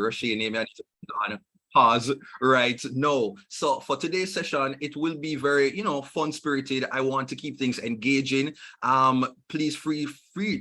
Rashid name, I need to put on pause right no. So for today's session, it will be very, fun spirited. I want to keep things engaging. Please free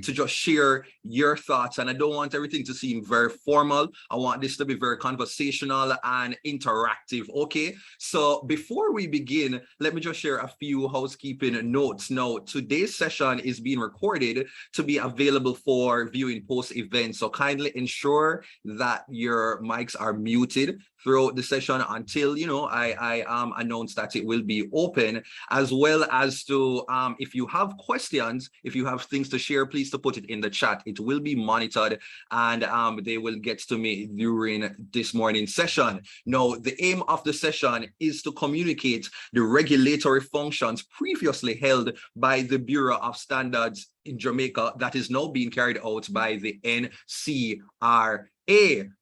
to just share your thoughts, and I don't want everything to seem very formal. I want this to be very conversational and interactive. Okay, so before we begin, let me just share a few housekeeping notes. Now, today's session is being recorded to be available for viewing post event, so kindly ensure that your mics are muted throughout the session until I announce that it will be open, as well as to if you have questions, if you have things to share, please to put it in the chat. It will be monitored, and they will get to me during this morning's session. Now, the aim of the session is to communicate the regulatory functions previously held by the Bureau of Standards in Jamaica that is now being carried out by the NCRA.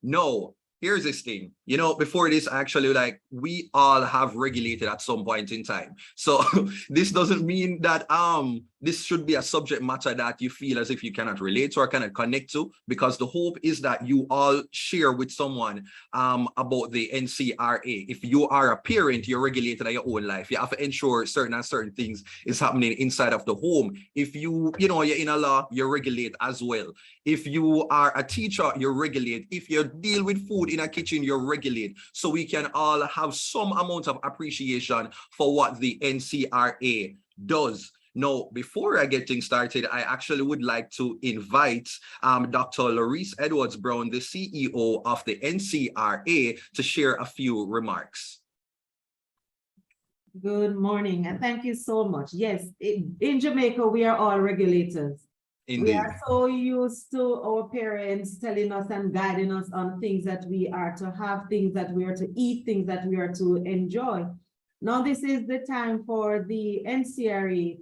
No, here's this thing, before this, actually, like, we all have regulated at some point in time. So this doesn't mean that this should be a subject matter that you feel as if you cannot relate to or cannot connect to, because the hope is that you all share with someone about the NCRA. If you are a parent, you're regulated at your own life. You have to ensure certain things is happening inside of the home. If you're in a law, you're regulated as well. If you are a teacher, you're regulated. If you deal with food in a kitchen, you're regulated. So we can all have some amount of appreciation for what the NCRA does. Now, before I get things started, I actually would like to invite Dr. Laurice Edwards-Brown, the CEO of the NCRA, to share a few remarks. Good morning, and thank you so much. Yes, in Jamaica, we are all regulators. Indeed. We are so used to our parents telling us and guiding us on things that we are to have, things that we are to eat, things that we are to enjoy. Now, this is the time for the NCRA,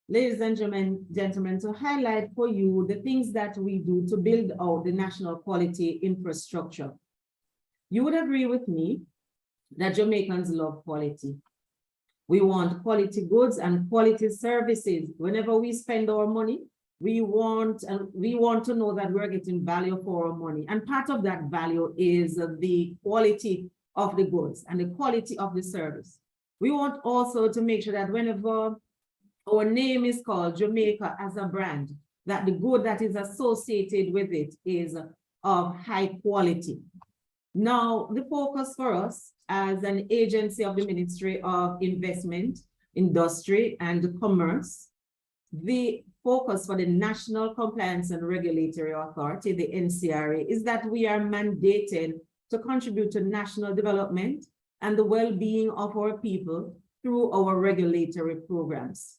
ladies and gentlemen, to highlight for you the things that we do to build out the national quality infrastructure. You would agree with me that Jamaicans love quality. We want quality goods and quality services. Whenever we spend our money, we want to know that we're getting value for our money. And part of that value is the quality of the goods and the quality of the service. We want also to make sure that whenever our name is called Jamaica as a brand, that the good that is associated with it is of high quality. Now, the focus for us as an agency of the Ministry of Investment, Industry and Commerce, the focus for the National Compliance and Regulatory Authority, the NCRA, is that we are mandated to contribute to national development and the well-being of our people through our regulatory programs.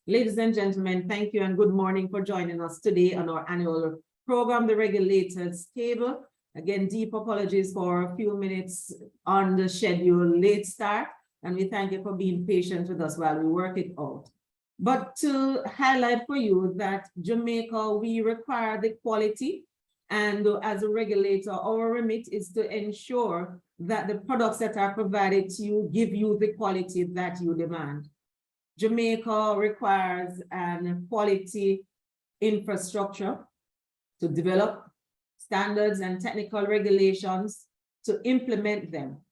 Ladies and gentlemen, thank you and good morning for joining us today on our annual program, The Regulators Table. Again, deep apologies for a few minutes on the schedule late start, and we thank you for being patient with us while we work it out. But to highlight for you that Jamaica, we require the quality, and as a regulator, our remit is to ensure that the products that are provided to you give you the quality that you demand. Jamaica requires an quality infrastructure to develop standards and technical regulations to implement them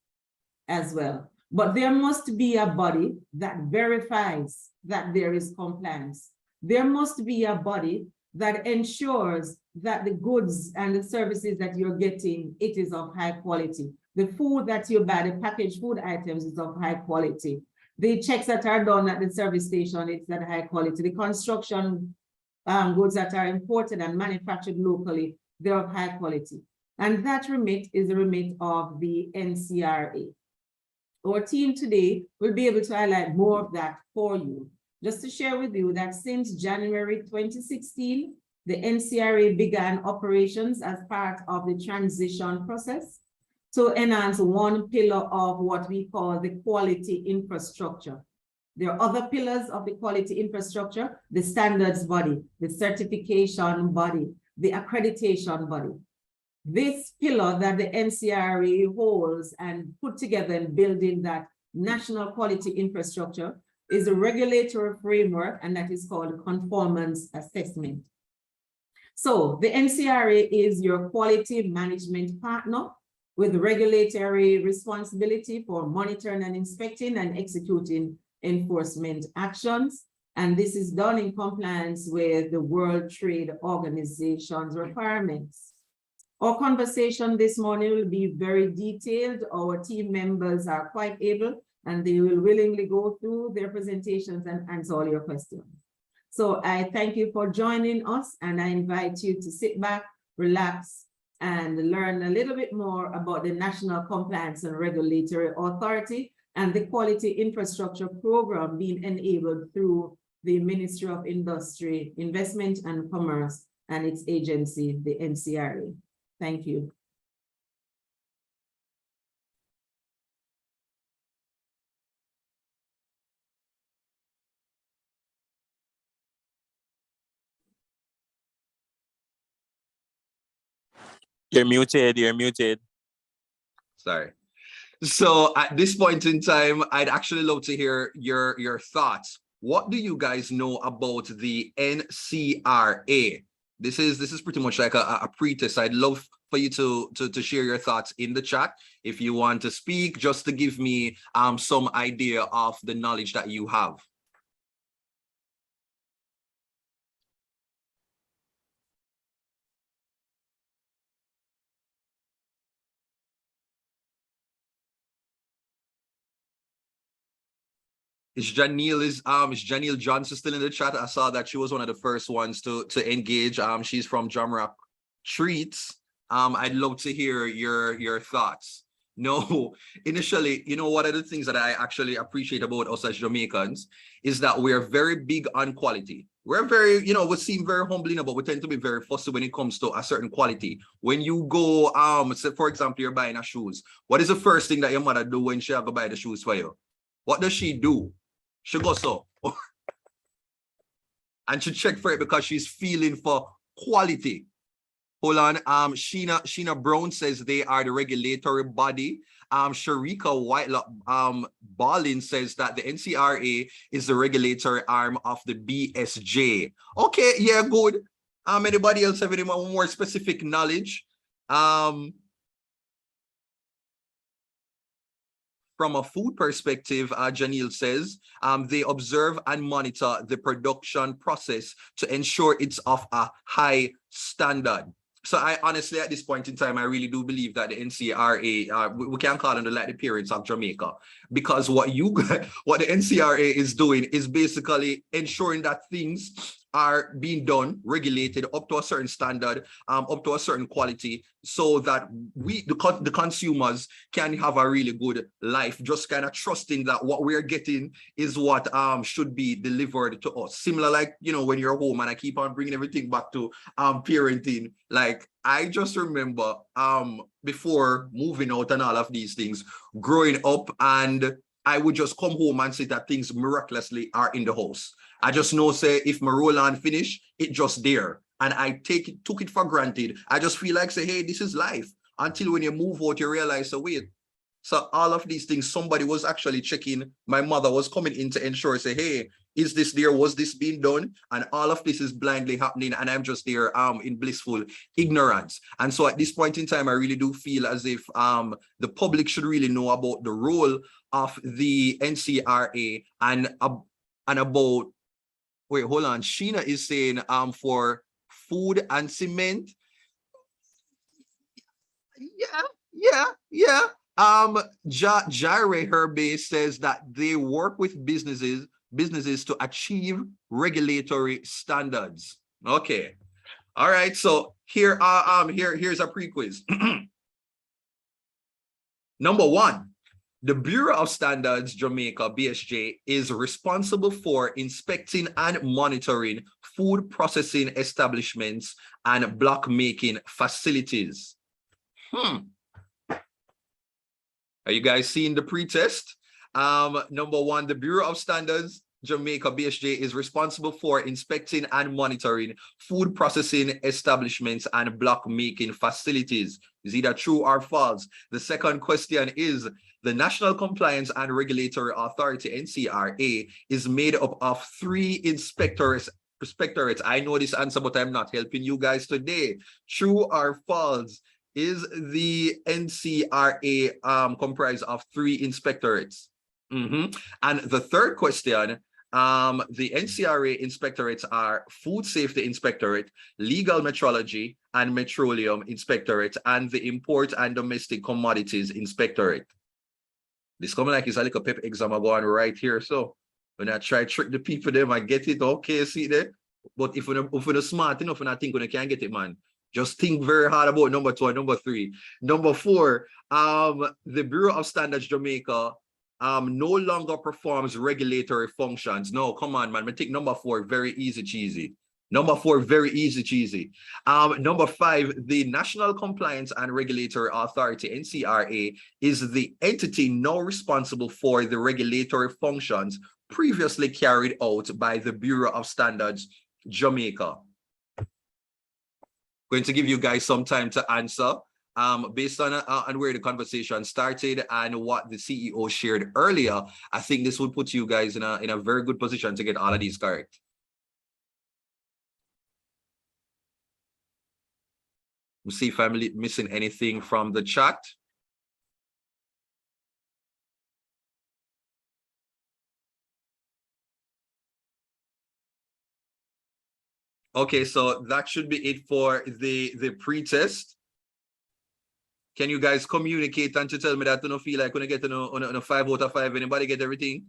as well. But there must be a body that verifies that there is compliance. There must be a body that ensures that the goods and the services that you're getting, it is of high quality. The food that you buy, the packaged food items is of high quality. The checks that are done at the service station, it's at high quality. The construction goods that are imported and manufactured locally, they're of high quality. And that remit is the remit of the NCRA. Our team today will be able to highlight more of that for you. Just to share with you that since January 2016, the NCRA began operations as part of the transition process to enhance one pillar of what we call the quality infrastructure. There are other pillars of the quality infrastructure: the standards body, the certification body, the accreditation body. This pillar that the NCRA holds and put together in building that national quality infrastructure is a regulatory framework, and that is called conformance assessment. So the NCRA is your quality management partner with regulatory responsibility for monitoring and inspecting and executing enforcement actions. And this is done in compliance with the World Trade Organization's requirements. Our conversation this morning will be very detailed. Our team members are quite able and they will willingly go through their presentations and answer all your questions. So I thank you for joining us and I invite you to sit back, relax, and learn a little bit more about the National Compliance and Regulatory Authority and the Quality Infrastructure Program being enabled through the Ministry of Industry, Investment and Commerce and its agency, the NCRA. Thank you. You're muted, you're muted. Sorry. So at this point in time, I'd actually love to hear your thoughts. What do you guys know about the NCRA? This is pretty much like a pre-test. I'd love for you to share your thoughts in the chat. If you want to speak, just to give me some idea of the knowledge that you have. Is Janelle Johnson still in the chat? I saw that she was one of the first ones to engage. She's from Jamrock Treats. I'd love to hear your thoughts. No, initially, you know, one of the things that I actually appreciate about us as Jamaicans is that we're very big on quality. We're very, you know, we seem very humbling, but we tend to be very fussy when it comes to a certain quality. When you go, say for example, you're buying a shoes. What is the first thing that your mother do when she have to buy the shoes for you? What does she do? She goes so. And she check for it because she's feeling for quality. Hold on. Sheena Brown says they are the regulatory body. Sharika Whitelock Ballin says that the NCRA is the regulatory arm of the BSJ. Okay, yeah, good. Anybody else have any more specific knowledge? From a food perspective, Janelle says, they observe and monitor the production process to ensure it's of a high standard. So I honestly, at this point in time, I really do believe that the NCRA, we can call them like the parents of Jamaica, because what the NCRA is doing is basically ensuring that things are being done, regulated up to a certain standard, up to a certain quality, so that the consumers can have a really good life, just kind of trusting that what we're getting is what should be delivered to us. Similar, like, you know, when you're home, and I keep on bringing everything back to parenting. Like, I just remember before moving out and all of these things, growing up, and I would just come home and see that things miraculously are in the house. I just know, say, if my roll on finish, it just there. And I took it for granted. I just feel like, say, hey, this is life. Until when you move out, you realize, so wait. So all of these things, somebody was actually checking. My mother was coming in to ensure, say, hey, is this there? Was this being done? And all of this is blindly happening. And I'm just there in blissful ignorance. And so at this point in time, I really do feel as if the public should really know about the role of the NCRA and about, wait, hold on. Sheena is saying for food and cement. Yeah. Jare Herbe says that they work with businesses to achieve regulatory standards. Okay. All right. So here's a pre-quiz. Number one. The Bureau of Standards Jamaica, BSJ, is responsible for inspecting and monitoring food processing establishments and block making facilities. Are you guys seeing the pre-test? Number one, the Bureau of Standards Jamaica, BSJ, is responsible for inspecting and monitoring food processing establishments and block making facilities. Is either true or false? The second question is, the National Compliance and Regulatory Authority, NCRA, is made up of 3 inspectors Inspectorate? I know this answer, but I'm not helping you guys today. True or false? Is the NCRA comprised of 3 inspectorates? And the third question, the NCRA inspectorates are Food Safety Inspectorate, Legal Metrology and Petroleum Inspectorate, and the Import and Domestic Commodities Inspectorate. This coming like it's a little pep exam going right here. So when I try to trick the people them, I get it, okay, see there. But if you're smart enough and I think you can't get it, man, just think very hard about number 2 and number 3. Number 4, the Bureau of Standards Jamaica no longer performs regulatory functions. No, come on, man. I take number 4, very easy, cheesy. Number 4, very easy, cheesy. Number 5, the National Compliance and Regulatory Authority, NCRA, is the entity now responsible for the regulatory functions previously carried out by the Bureau of Standards Jamaica. Going to give you guys some time to answer. Based on where the conversation started and what the CEO shared earlier, I think this would put you guys in a very good position to get all of these correct. We'll see if I'm missing anything from the chat. Okay, so that should be it for the pre-test. Can you guys communicate and to tell me that you don't feel like when you get on a 5 out of 5, anybody get everything?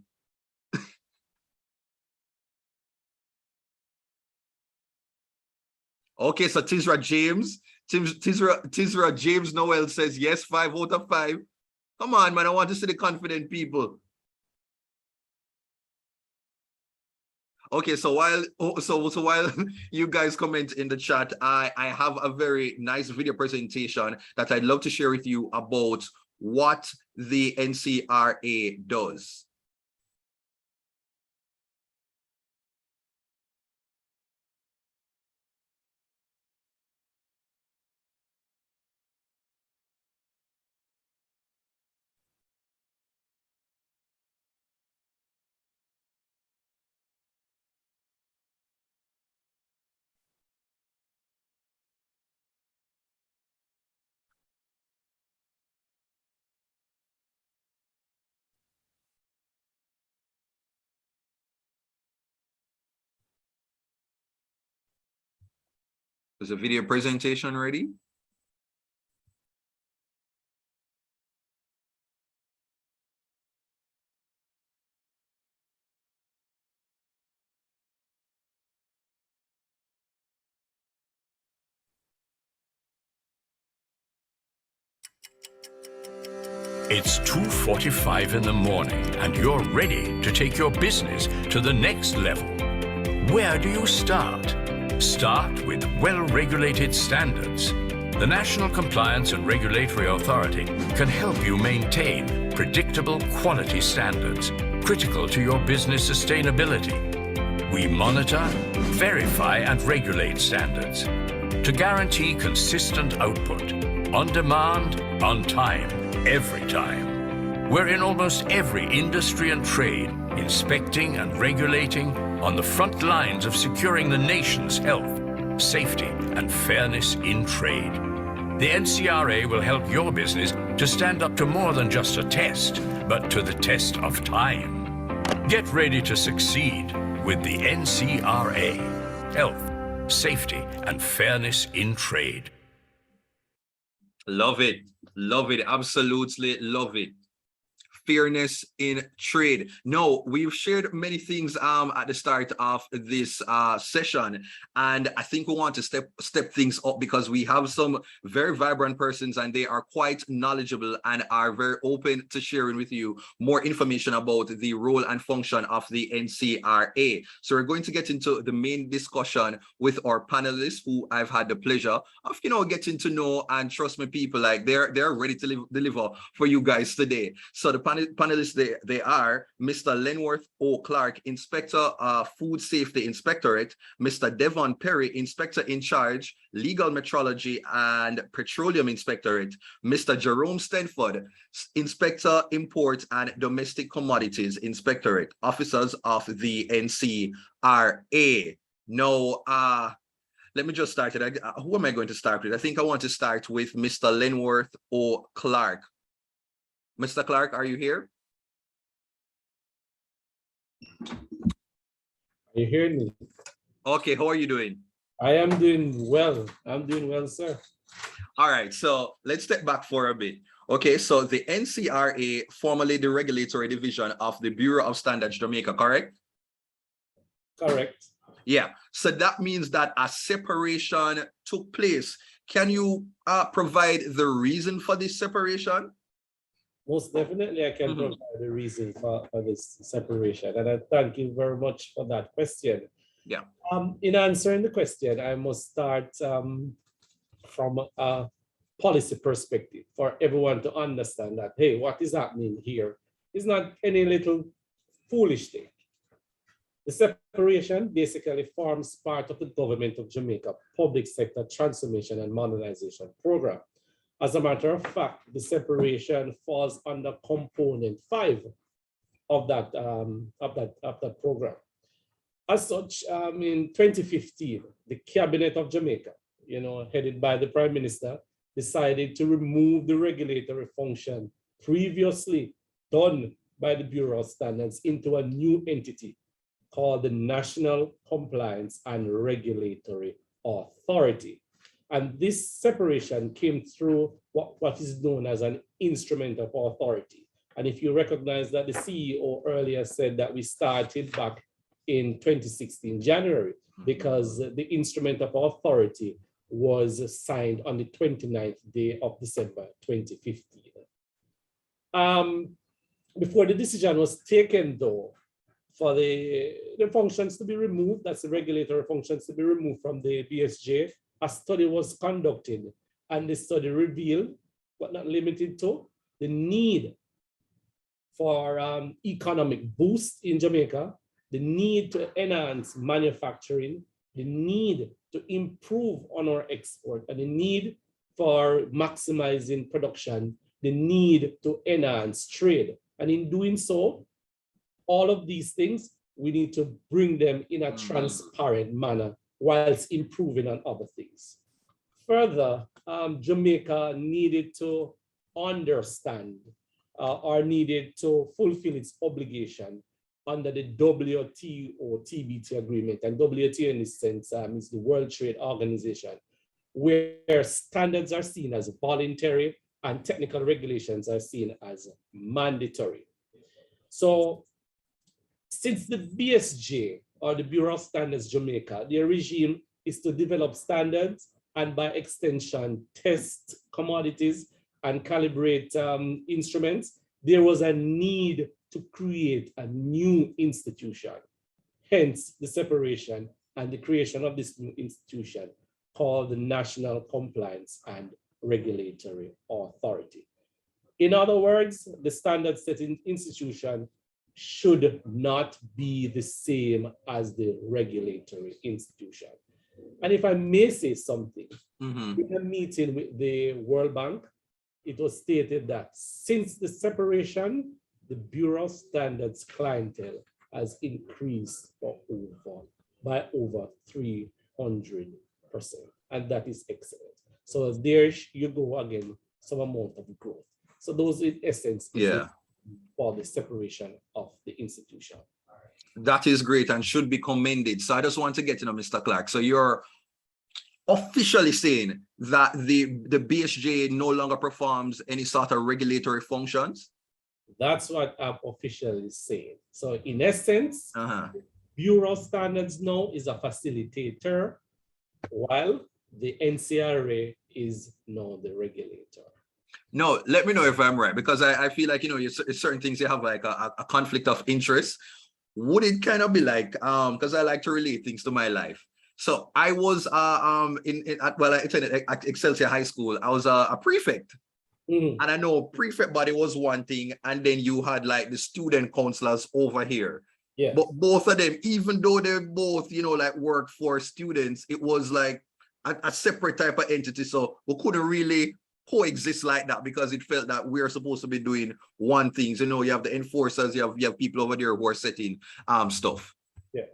Okay, so Tizra James Noel says yes, 5 out of 5. Come on, man, I want to see the confident people. Okay, so while you guys comment in the chat, I have a very nice video presentation that I'd love to share with you about what the NCRA does. Is the video presentation ready? It's 2:45 in the morning and you're ready to take your business to the next level. Where do you start? Start with well-regulated standards. The National Compliance and Regulatory Authority can help you maintain predictable quality standards critical to your business sustainability. We monitor, verify and regulate standards to guarantee consistent output, on demand, on time, every time. We're in almost every industry and trade, inspecting and regulating on the front lines of securing the nation's health, safety, and fairness in trade. The NCRA will help your business to stand up to more than just a test, but to the test of time. Get ready to succeed with the NCRA. Health, safety, and fairness in trade. Love it, absolutely love it. Fairness in trade. No, we've shared many things at the start of this session, and I think we want to step things up because we have some very vibrant persons and they are quite knowledgeable and are very open to sharing with you more information about the role and function of the NCRA. So we're going to get into the main discussion with our panelists, who I've had the pleasure of getting to know, and trust me, people, like they're ready to deliver for you guys today. So the panelists, they are Mr. Lenworth O. Clark, Inspector, Food Safety Inspectorate, Mr. Devon Perry, Inspector in Charge, Legal Metrology and Petroleum Inspectorate, Mr. Jerome Stenford, Inspector, Import and Domestic Commodities Inspectorate, officers of the NCRA. No, let me just start it. Who am I going to start with? I think I want to start with Mr. Lenworth or Clark. Mr. Clark, are you here? Are you hearing me? Okay, how are you doing? I am doing well. I'm doing well, sir. All right, so let's step back for a bit. Okay, so the NCRA, formerly the Regulatory Division of the Bureau of Standards Jamaica, correct? Correct. Yeah, so that means that a separation took place. Can you provide the reason for this separation? Most definitely, I can provide the reason for this separation. And I thank you very much for that question. Yeah. In answering the question, I must start from a policy perspective for everyone to understand that, hey, what is happening here is not any little foolish thing. The separation basically forms part of the Government of Jamaica Public Sector Transformation and Modernization Program. As a matter of fact, the separation falls under component 5 of that program. As such, in 2015, the Cabinet of Jamaica, headed by the Prime Minister, decided to remove the regulatory function previously done by the Bureau of Standards into a new entity called the National Compliance and Regulatory Authority. And this separation came through what is known as an instrument of authority. And if you recognize that the CEO earlier said that we started back in 2016, January, because the instrument of authority was signed on the 29th day of December 2015. Before the decision was taken, though, for the functions to be removed, that's the regulatory functions to be removed from the BSJ, a study was conducted, and the study revealed, but not limited to, the need for economic boost in Jamaica, the need to enhance manufacturing, the need to improve on our export, and the need for maximizing production, the need to enhance trade. And in doing so, all of these things, we need to bring them in a transparent manner whilst improving on other things. Further, Jamaica needed to understand or needed to fulfill its obligation under the WTO TBT agreement. And WTO in this sense is the World Trade Organization, where standards are seen as voluntary and technical regulations are seen as mandatory. So since the BSJ, or the Bureau of Standards Jamaica, their regime is to develop standards and by extension, test commodities and calibrate instruments, there was a need to create a new institution. Hence the separation and the creation of this new institution called the National Compliance and Regulatory Authority. In other words, the standard setting institution should not be the same as the regulatory institution. And if I may say something, in a meeting with the World Bank, it was stated that since the separation, the Bureau of Standards clientele has increased by over 300%. And that is excellent. So there you go again, some amount of growth. So those in essence for the separation of the institution. That is great and should be commended. So I just want to get to know Mr. Clark. So you're officially saying that the BSJ no longer performs any sort of regulatory functions? That's what I'm officially saying. So in essence, Bureau of Standards now is a facilitator, while the NCRA is now the regulator. No, let me know if I'm right, because I feel like, certain things you have like a conflict of interest. Would it kind of be like, because I like to relate things to my life. So I was I attended at Excelsior High School. I was a prefect. And I know prefect body was one thing, and then you had like the student counselors over here. Yeah. But both of them, even though they both, like work for students, it was like a separate type of entity. So we couldn't really coexist like that because it felt that we're supposed to be doing one thing. You have the enforcers, you have people over there who are setting stuff. Yeah.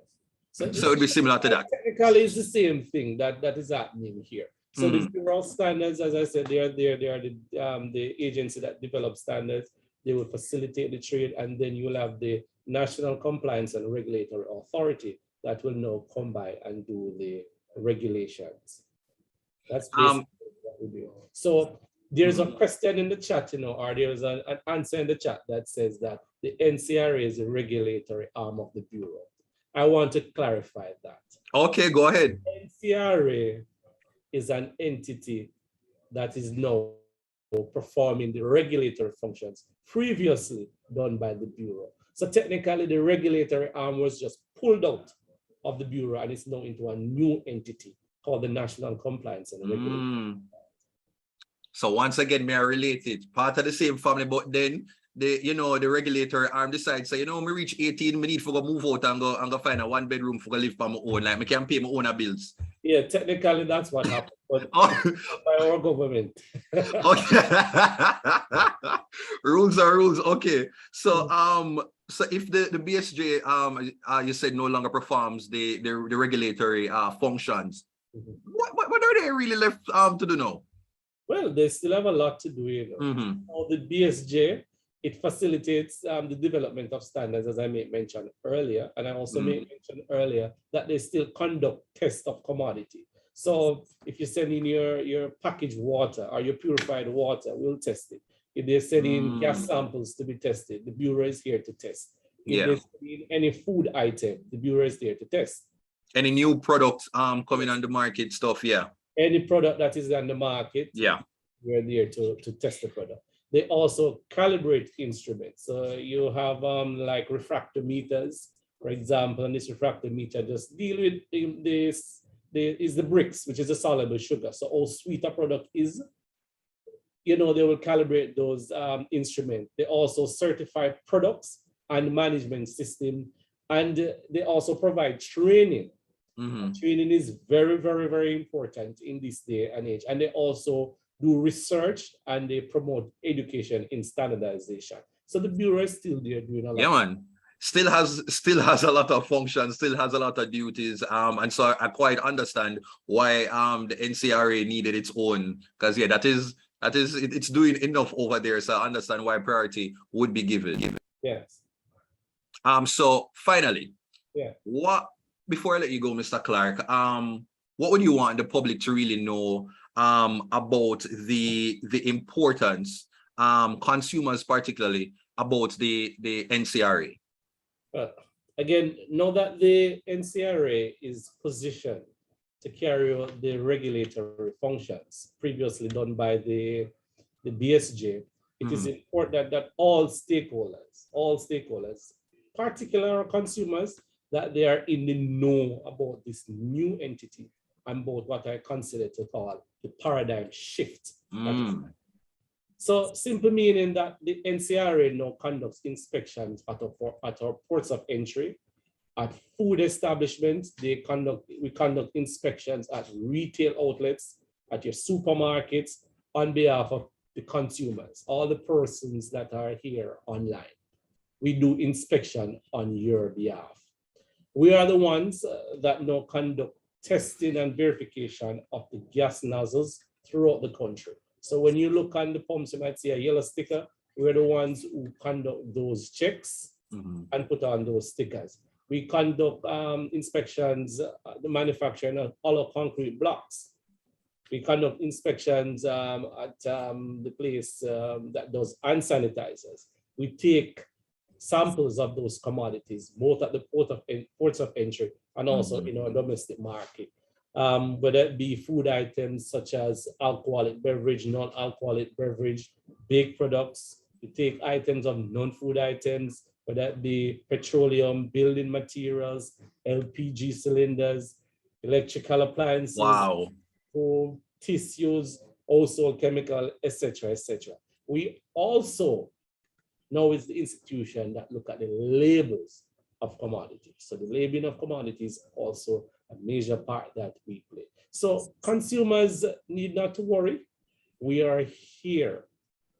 So it would be similar to that. Technically, it's the same thing that is happening here. So the Mm. Bureau of Standards, as I said, they are the agency that develops standards. They will facilitate the trade, and then you will have the National Compliance and Regulatory Authority that will now come by and do the regulations. That's basically what we do. So there's a question in the chat, or there's an answer in the chat that says that the NCRA is a regulatory arm of the Bureau. I want to clarify that. Okay, go ahead. NCRA is an entity that is now performing the regulatory functions previously done by the Bureau. So technically, the regulatory arm was just pulled out of the Bureau and it's now into a new entity called the National Compliance and Regulatory. So once again, may I relate it, part of the same family, but then the regulatory arm decides, so, me reach 18, me need to go move out and go find a 1-bedroom for live by my own, like me can pay my own bills. Yeah, technically that's what happened, but by our government. Okay. Rules are rules. Okay. So so if the BSJ you said no longer performs the regulatory functions, what are they really left to do now? Well, they still have a lot to do, Now, the BSJ, it facilitates the development of standards, as I mentioned earlier. And I also mentioned earlier that they still conduct tests of commodity. So if you send in your packaged water or your purified water, we'll test it. If they send in gas samples to be tested, the Bureau is here to test. If they send in any food item, the Bureau is there to test. Any new products coming on the market stuff, Any product that is on the market, we're there to test the product. They also calibrate instruments. So you have like refractometers, for example, and this refractometer just deal with the bricks, which is a soluble sugar. So all sweet a product is, they will calibrate those instruments. They also certify products and management system, and they also provide training. Training is very, very, very important in this day and age. And they also do research and they promote education in standardization. So the Bureau is still there doing a lot. Yeah, man. Still has a lot of functions, still has a lot of duties. And so I quite understand why the NCRA needed its own, because it's doing enough over there. So I understand why priority would be given. Yes. So finally, before I let you go, Mr. Clark, what would you want the public to really know about the importance, consumers particularly, about the NCRA? Again, know that the NCRA is positioned to carry out the regulatory functions previously done by the BSJ. It is important that all stakeholders, particularly consumers, that they are in the know about this new entity and about what I consider to call the paradigm shift. So simply meaning that the NCRA now conducts inspections at our ports of entry, at food establishments. We conduct inspections at retail outlets, at your supermarkets, on behalf of the consumers, all the persons that are here online. We do inspection on your behalf. We are the ones that now conduct testing and verification of the gas nozzles throughout the country. So when you look on the pumps, you might see a yellow sticker. We're the ones who conduct those checks and put on those stickers. We conduct inspections, the manufacturing of hollow concrete blocks. We conduct inspections at the place that does hand sanitizers. We take samples of those commodities, both at the ports of entry and also in our domestic market. Whether it be food items such as alcoholic beverage, non-alcoholic beverage, baked products. We take items of non-food items, whether it be petroleum, building materials, LPG cylinders, electrical appliances, food, tissues, household chemical, etc., etc. We also now is the institution that look at the labels of commodities. So the labeling of commodities also a major part that we play. So consumers need not to worry. We are here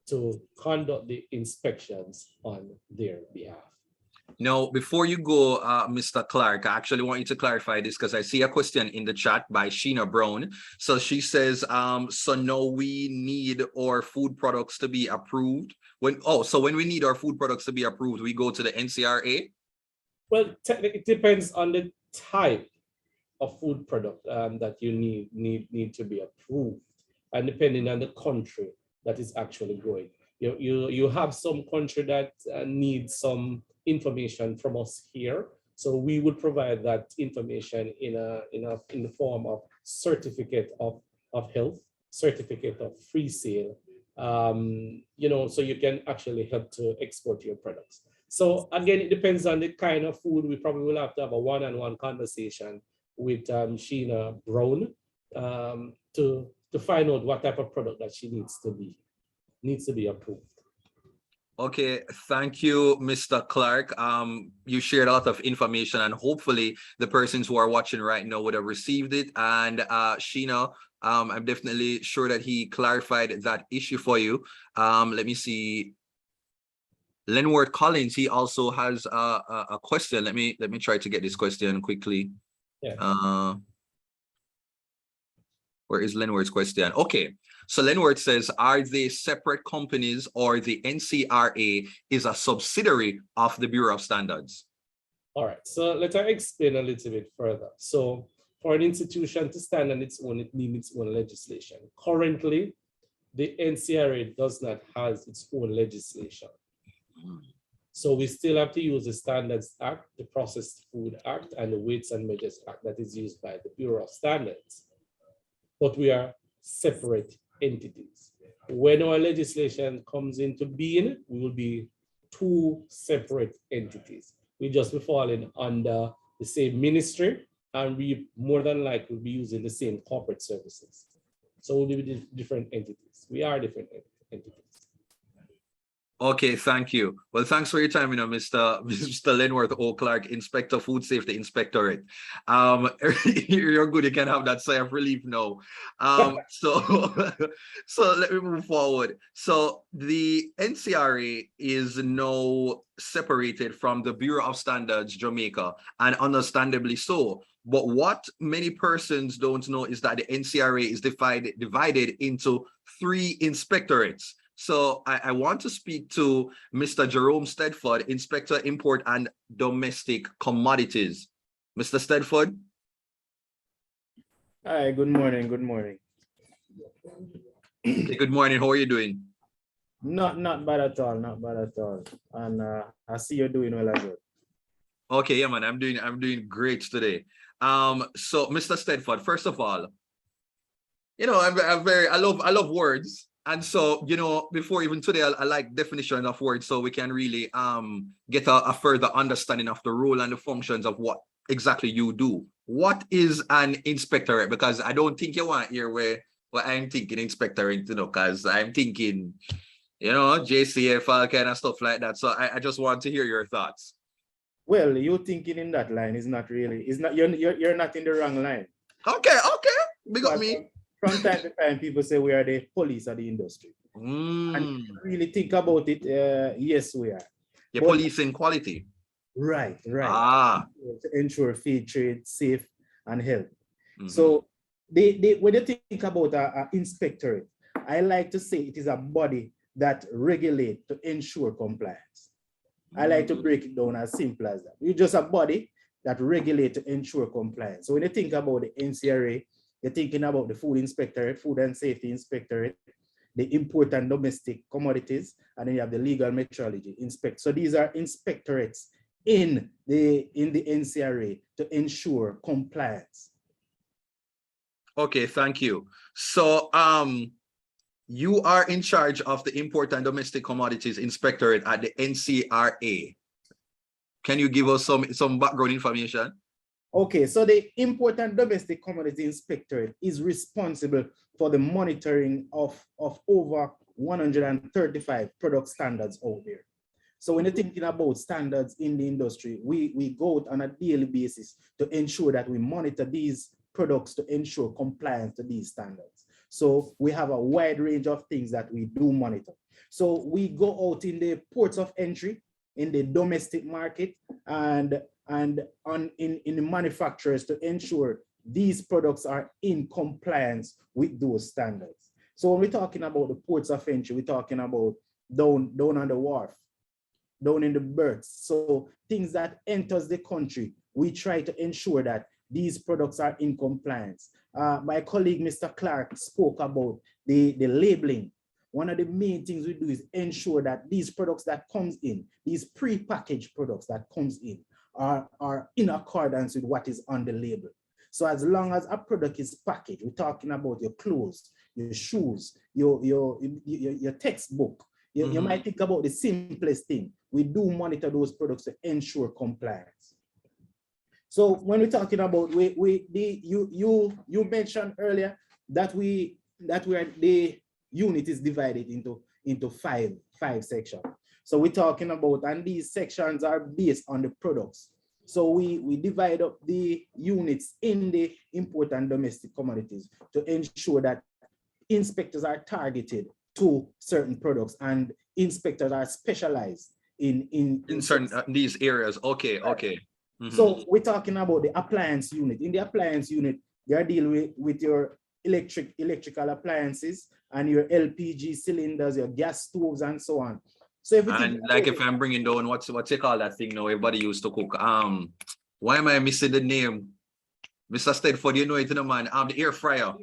to conduct the inspections on their behalf. Now, before you go, Mr. Clark, I actually want you to clarify this because I see a question in the chat by Sheena Brown. So she says, so now we need our food products to be approved. So when we need our food products to be approved, we go to the NCRA? Well, it depends on the type of food product that you need to be approved, and depending on the country that is actually going. You have some country that needs some information from us here, so we would provide that information in the form of certificate of health, certificate of free sale, so you can actually help to export your products. So again, it depends on the kind of food. We probably will have to have a one-on-one conversation with Sheena Brown to find out what type of product that she needs to be approved. Okay, thank you, Mr. Clark. You shared a lot of information, and hopefully the persons who are watching right now would have received it. And Sheena, I'm definitely sure that he clarified that issue for you. Let me see. Lenward Collins, he also has a question. Let me try to get this question quickly. Yeah. Where is Lenward's question? Okay, so Lenward says, are they separate companies, or the NCRA is a subsidiary of the Bureau of Standards? All right, so let me explain a little bit further. So for an institution to stand on its own, it needs its own legislation. Currently, the NCRA does not have its own legislation. So we still have to use the Standards Act, the Processed Food Act, and the Weights and Measures Act that is used by the Bureau of Standards. But we are separate entities. When our legislation comes into being, we will be two separate entities. We just be falling under the same ministry, and we more than likely will be using the same corporate services. So we'll be different entities. We are different entities. Okay, thank you. Well, thanks for your time, Mr. Lenworth O. Clark, Inspector Food Safety Inspectorate. You're good. You can have that sigh of relief now. So let me move forward. So the NCRA is now separated from the Bureau of Standards Jamaica, and understandably so. But what many persons don't know is that the NCRA is divided into 3 inspectorates. So I want to speak to Mr. Jerome Stedford, Inspector Import and Domestic Commodities. Mr. Stedford? Hi, good morning, good morning. Hey, good morning, how are you doing? Not bad at all, not bad at all. And I see you're doing well as well. Okay, yeah, man, I'm doing great today. So Mr. Stedford, first of all, I love words. And so, before even today, I like definition of words so we can really get a further understanding of the role and the functions of what exactly you do. What is an inspectorate? Because I don't think you want to hear where I'm thinking inspectorate, because I'm thinking, JCF, all kind of stuff like that. So I just want to hear your thoughts. Well, you thinking in that line is not really, you're not in the wrong line. Okay, big up me. From time to time, people say we are the police of the industry. And if you really think about it, yes, we are. You're policing quality. Right. Ah. To ensure fair trade, safe, and health. Mm-hmm. So when you think about an inspectorate, I like to say it is a body that regulates to ensure compliance. I like to break it down as simple as that. You're just a body that regulates to ensure compliance. So when you think about the NCRA, you're thinking about the Food Inspectorate, Food and Safety Inspectorate, the Import and Domestic Commodities, and then you have the Legal Metrology Inspect. So these are inspectorates in the NCRA to ensure compliance. Okay, thank you. So you are in charge of the Import and Domestic Commodities Inspectorate at the NCRA. Can you give us some background information? Okay, so the Import and Domestic Commodity Inspectorate is responsible for the monitoring of over 135 product standards out there. So when you're thinking about standards in the industry, we go out on a daily basis to ensure that we monitor these products to ensure compliance to these standards. So we have a wide range of things that we do monitor. So we go out in the ports of entry in the domestic market and in the manufacturers to ensure these products are in compliance with those standards. So when we're talking about the ports of entry, we're talking about down on the wharf, down in the berths. So things that enters the country, we try to ensure that these products are in compliance. My colleague, Mr. Clark, spoke about the labeling. One of the main things we do is ensure that these products that comes in, these pre-packaged products that comes in are in accordance with what is on the label. So as long as a product is packaged, we're talking about your clothes, your shoes, your textbook. You might think about the simplest thing. We do monitor those products to ensure compliance. So when we're talking about you mentioned earlier that the unit is divided into five sections. So we're talking about, and these sections are based on the products. So we divide up the units in the import and domestic commodities to ensure that inspectors are targeted to certain products and inspectors are specialized in certain these areas. Okay, okay. So we're talking about the appliance unit. In the appliance unit, they are dealing with your electrical appliances and your LPG cylinders, your gas stoves, and so on. So everything. And like if I'm bringing down what's you call that thing now? Everybody used to cook. Why am I missing the name? Mr. Stedford, you know it, man. The air fryer.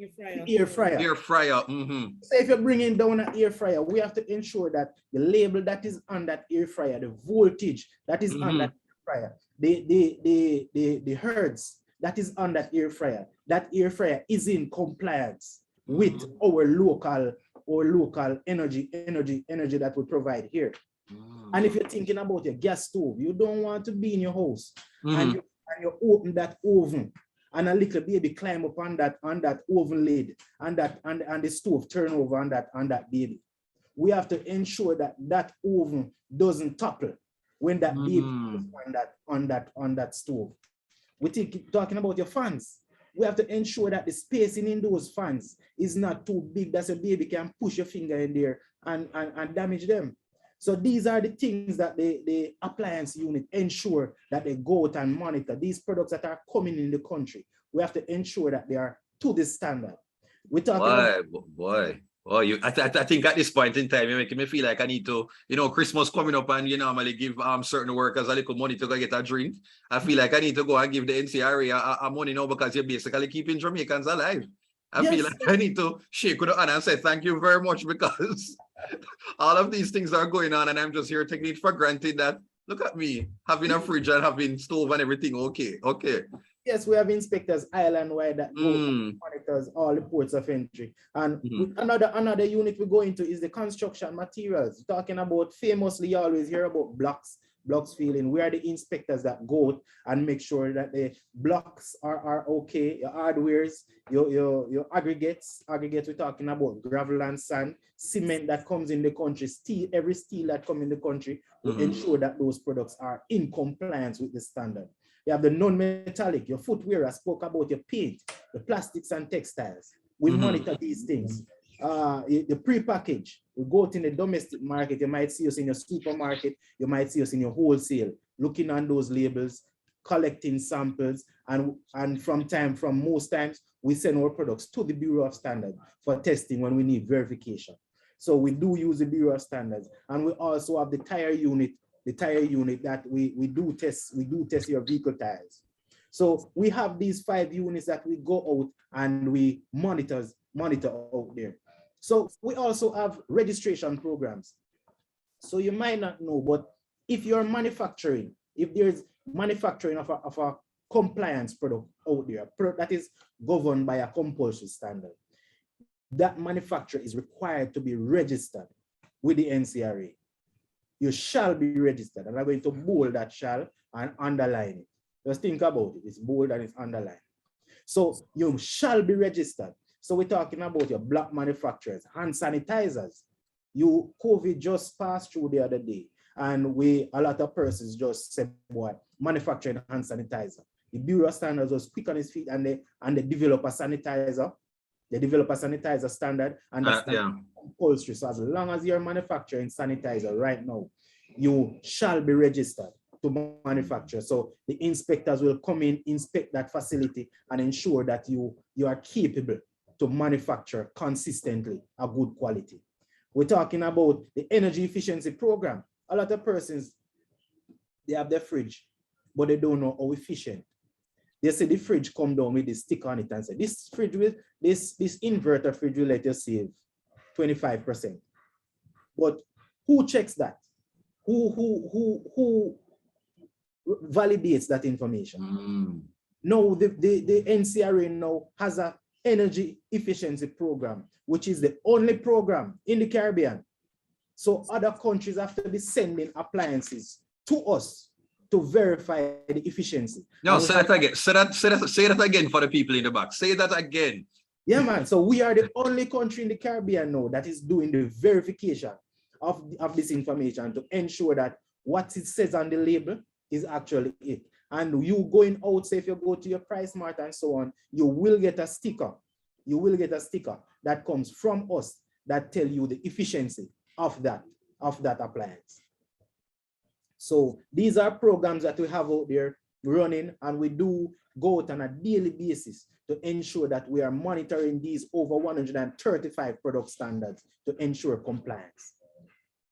Air fryer. Air fryer. So if you're bringing down an air fryer, we have to ensure that the label that is on that air fryer, the voltage that is on that air fryer, the hertz that is on that air fryer is in compliance with our local energy that we provide here. And if you're thinking about your gas stove, you don't want to be in your house and you open that oven and a little baby climb up on that oven lid and the stove turn over on that baby. We have to ensure that oven doesn't topple when that baby is on that stove. We're talking about your fans. We have to ensure that the spacing in those fans is not too big that a baby can push your finger in there and damage them. So these are the things that the appliance unit ensure that they go out and monitor. These products that are coming in the country, we have to ensure that they are to the standard. We're talking boy. Oh, I think at this point in time, you're making me feel like I need to, Christmas coming up and you normally give certain workers a little money to go get a drink. I feel like I need to go and give the NCRA a money now because you're basically keeping Jamaicans alive. I feel like I need to shake with the hand and say thank you very much because all of these things are going on and I'm just here taking it for granted that, look at me, having a fridge and having stove and everything. Okay. Yes, we have inspectors island-wide that go monitors all the ports of entry. And another unit we go into is the construction materials. Talking about, famously, you always hear about blocks filling. We are the inspectors that go and make sure that the blocks are okay, your hardwares, your aggregates. We're talking about gravel and sand, cement that comes in the country, every steel that comes in the country, we ensure that those products are in compliance with the standard. You have the non-metallic, your footwear. I spoke about your paint, the plastics and textiles. We monitor these things. The pre-package, we go out in the domestic market. You might see us in your supermarket. You might see us in your wholesale, looking on those labels, collecting samples. And from most times, we send our products to the Bureau of Standards for testing when we need verification. So we do use the Bureau of Standards. And we also have the tire unit that we do test your vehicle tires. So we have these 5 units that we go out and we monitor out there. So we also have registration programs. So you might not know, but if you're manufacturing, if there's manufacturing of a compliance product out there, a product that is governed by a compulsory standard, that manufacturer is required to be registered with the NCRA. You shall be registered, and I'm going to bold that shall and underline it. Just think about it. It's bold and it's underlined. So you shall be registered. So we're talking about your block manufacturers, hand sanitizers. COVID just passed through the other day, and a lot of persons just said, boy, manufacturing hand sanitizer. The Bureau of Standards was quick on his feet, and they develop a sanitizer. They develop a sanitizer standard, and that's compulsory. So as long as you're manufacturing sanitizer right now, you shall be registered to manufacture. So the inspectors will come in, inspect that facility, and ensure that you are capable to manufacture consistently a good quality. We're talking about the energy efficiency program. A lot of persons, they have their fridge, but they don't know how efficient. They say the fridge come down with this stick on it and say, this fridge will, this inverter fridge will let you save 25%. But who checks that? Who validates that information? No, the NCRA now has a energy efficiency program, which is the only program in the Caribbean. So other countries have to be sending appliances to us to verify the efficiency. No, say that again. Say that again for the people in the back. Say that again. Yeah, man. So we are the only country in the Caribbean now that is doing the verification of this information to ensure that what it says on the label is actually it. And you going out, say if you go to your Price Mart and so on, you will get a sticker. You will get a sticker that comes from us that tell you the efficiency of that appliance. So these are programs that we have out there running, and we do go out on a daily basis to ensure that we are monitoring these over 135 product standards to ensure compliance.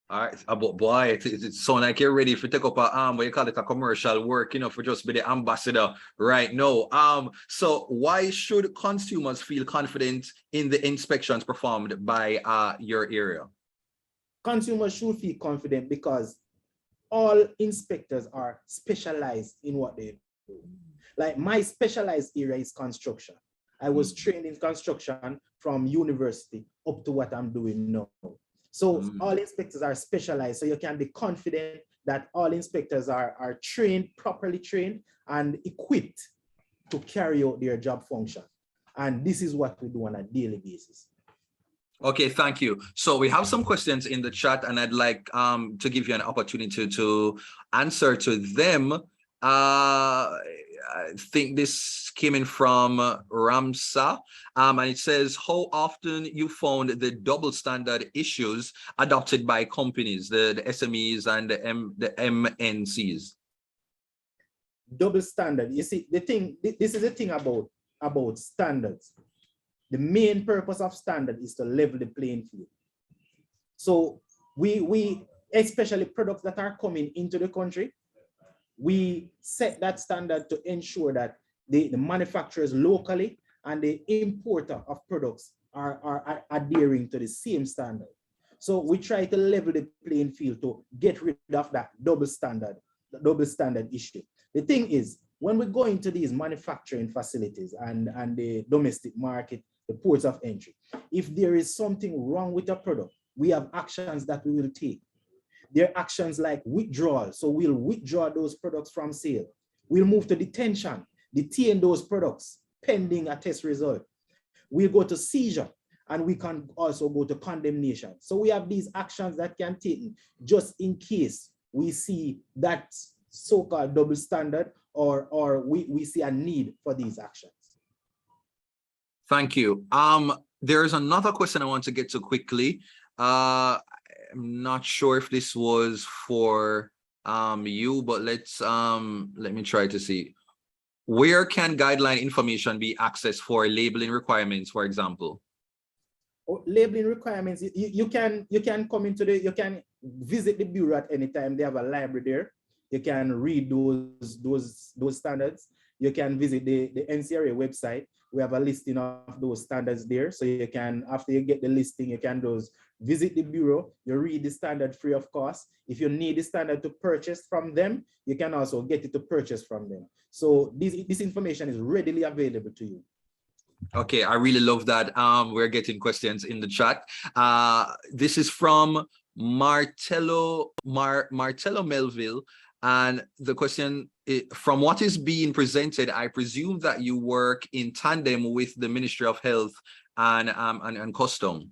All right, but boy, it sounds like you're ready to take up a what you call it, a commercial work, you know, for just be the ambassador right now. So why should consumers feel confident in the inspections performed by your area? Consumers should feel confident because all inspectors are specialized in what they do. Like my specialized area is construction. I was trained in construction from university up to what I'm doing now. So all inspectors are specialized, so you can be confident that all inspectors are trained, properly trained and equipped to carry out their job function. And this is what we do on a daily basis. Okay, thank you. So we have some questions in the chat, and I'd like to give you an opportunity to answer to them. I think this came in from Ramsa, and it says, how often you found the double standard issues adopted by companies, the SMEs and the MNCs? Double standard. You see, this is the thing about standards. The main purpose of standard is to level the playing field. So we especially products that are coming into the country, we set that standard to ensure that the manufacturers locally and the importer of products are adhering to the same standard. So we try to level the playing field to get rid of that double standard issue. The thing is, when we go into these manufacturing facilities and the domestic market, the ports of entry, if there is something wrong with a product, we have actions that we will take. There are actions like withdrawal. So we'll withdraw those products from sale. We'll move to detention, detain those products pending a test result. We'll go to seizure, and we can also go to condemnation. So we have these actions that can take just in case we see that so-called double standard or we see a need for these actions. Thank you. There's another question I want to get to quickly. I'm not sure if this was for you, but let me try to see. Where can guideline information be accessed for labeling requirements, for example? Labeling requirements, you can come into you can visit the bureau at any time. They have a library there. You can read those standards. You can visit the NCRA website. We have a listing of those standards there. So you can, after you get the listing, you can visit the bureau, you read the standard free of cost. If you need the standard to purchase from them, you can also get it to purchase from them. So this information is readily available to you. Okay, I really love that. We're getting questions in the chat. This is from Martello Melville. And the question, from what is being presented, I presume that you work in tandem with the Ministry of Health and Custom.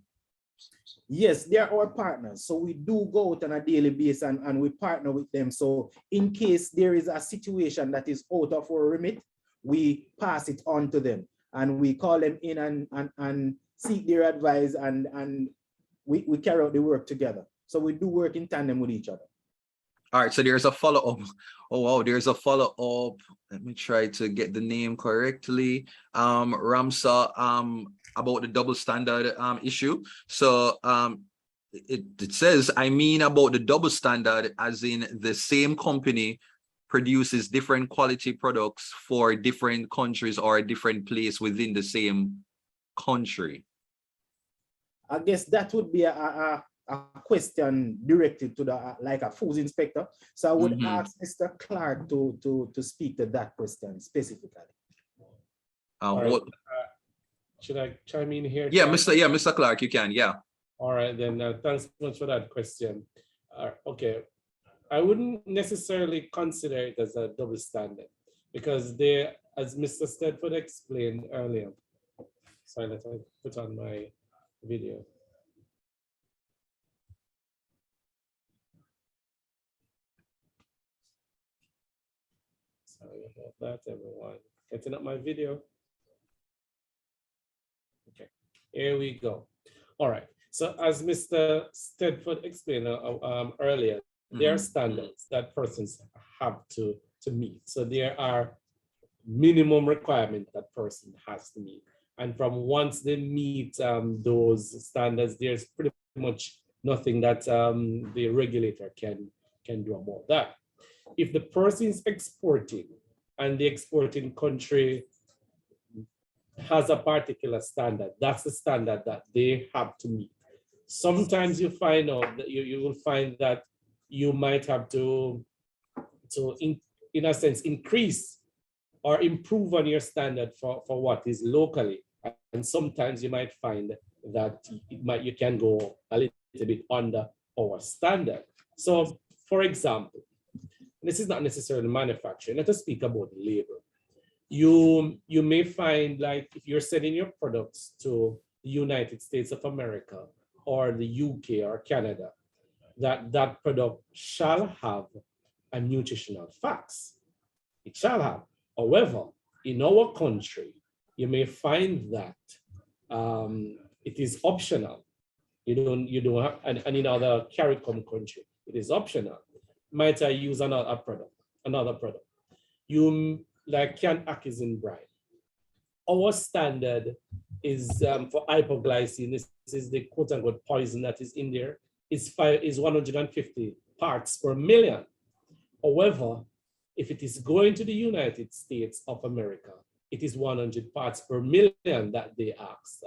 Yes, they are our partners. So we do go out on a daily basis and we partner with them. So in case there is a situation that is out of our remit, we pass it on to them and we call them in and seek their advice and we carry out the work together. So we do work in tandem with each other. All right, so there's a follow-up. Oh wow, there's a follow-up. Let me try to get the name correctly. Ramsa, about the double standard issue. So it says, I mean about the double standard as in the same company produces different quality products for different countries or a different place within the same country. I guess that would be a question directed to the like a foods inspector. So I would ask Mr. Clark to speak to that question specifically. Right. Should I chime in here? Yeah, Mr. Clark, you can, yeah. All right, then thanks so much for that question. Okay, I wouldn't necessarily consider it as a double standard because there, as Mr. Stedford explained earlier, sorry, let me put on my video. Sorry about that, everyone. Getting up my video. Okay, here we go. All right. So as Mr. Stedford explained earlier, there are standards that persons have to meet. So there are minimum requirements that person has to meet. And from once they meet those standards, there's pretty much nothing that the regulator can do about that. If the person is exporting and the exporting country has a particular standard, that's the standard that they have to meet. Sometimes you find out that you will find that you might have to in a sense, increase or improve on your standard for what is locally. And sometimes you might find that you can go a little bit under our standard. So for example, this is not necessarily manufacturing. Let us speak about labor. You may find, like, if you're sending your products to the United States of America or the UK or Canada, that product shall have a nutritional facts. It shall have. However, in our country, you may find that it is optional. You don't have, and in other CARICOM country, it is optional. Might I use another product? You like canned artisan brine. Our standard is for hypoglycemia. This is the quote unquote poison that is in there. Is 150 parts per million. However, if it is going to the United States of America, it is 100 parts per million that they ask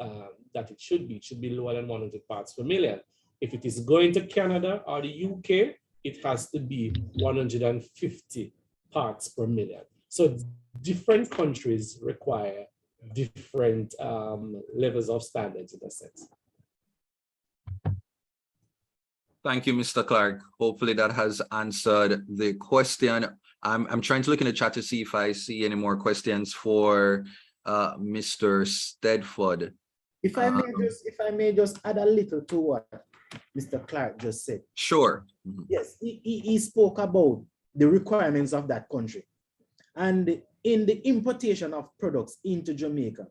that it should be. It should be lower than 100 parts per million. If it is going to Canada or the UK, it has to be 150 parts per million. So different countries require different levels of standards in a sense. Thank you, Mr. Clark. Hopefully that has answered the question. I'm trying to look in the chat to see if I see any more questions for Mr. Stedford. If I may just add a little to what Mr. Clark just said. Sure. Yes, he spoke about the requirements of that country. And in the importation of products into Jamaica,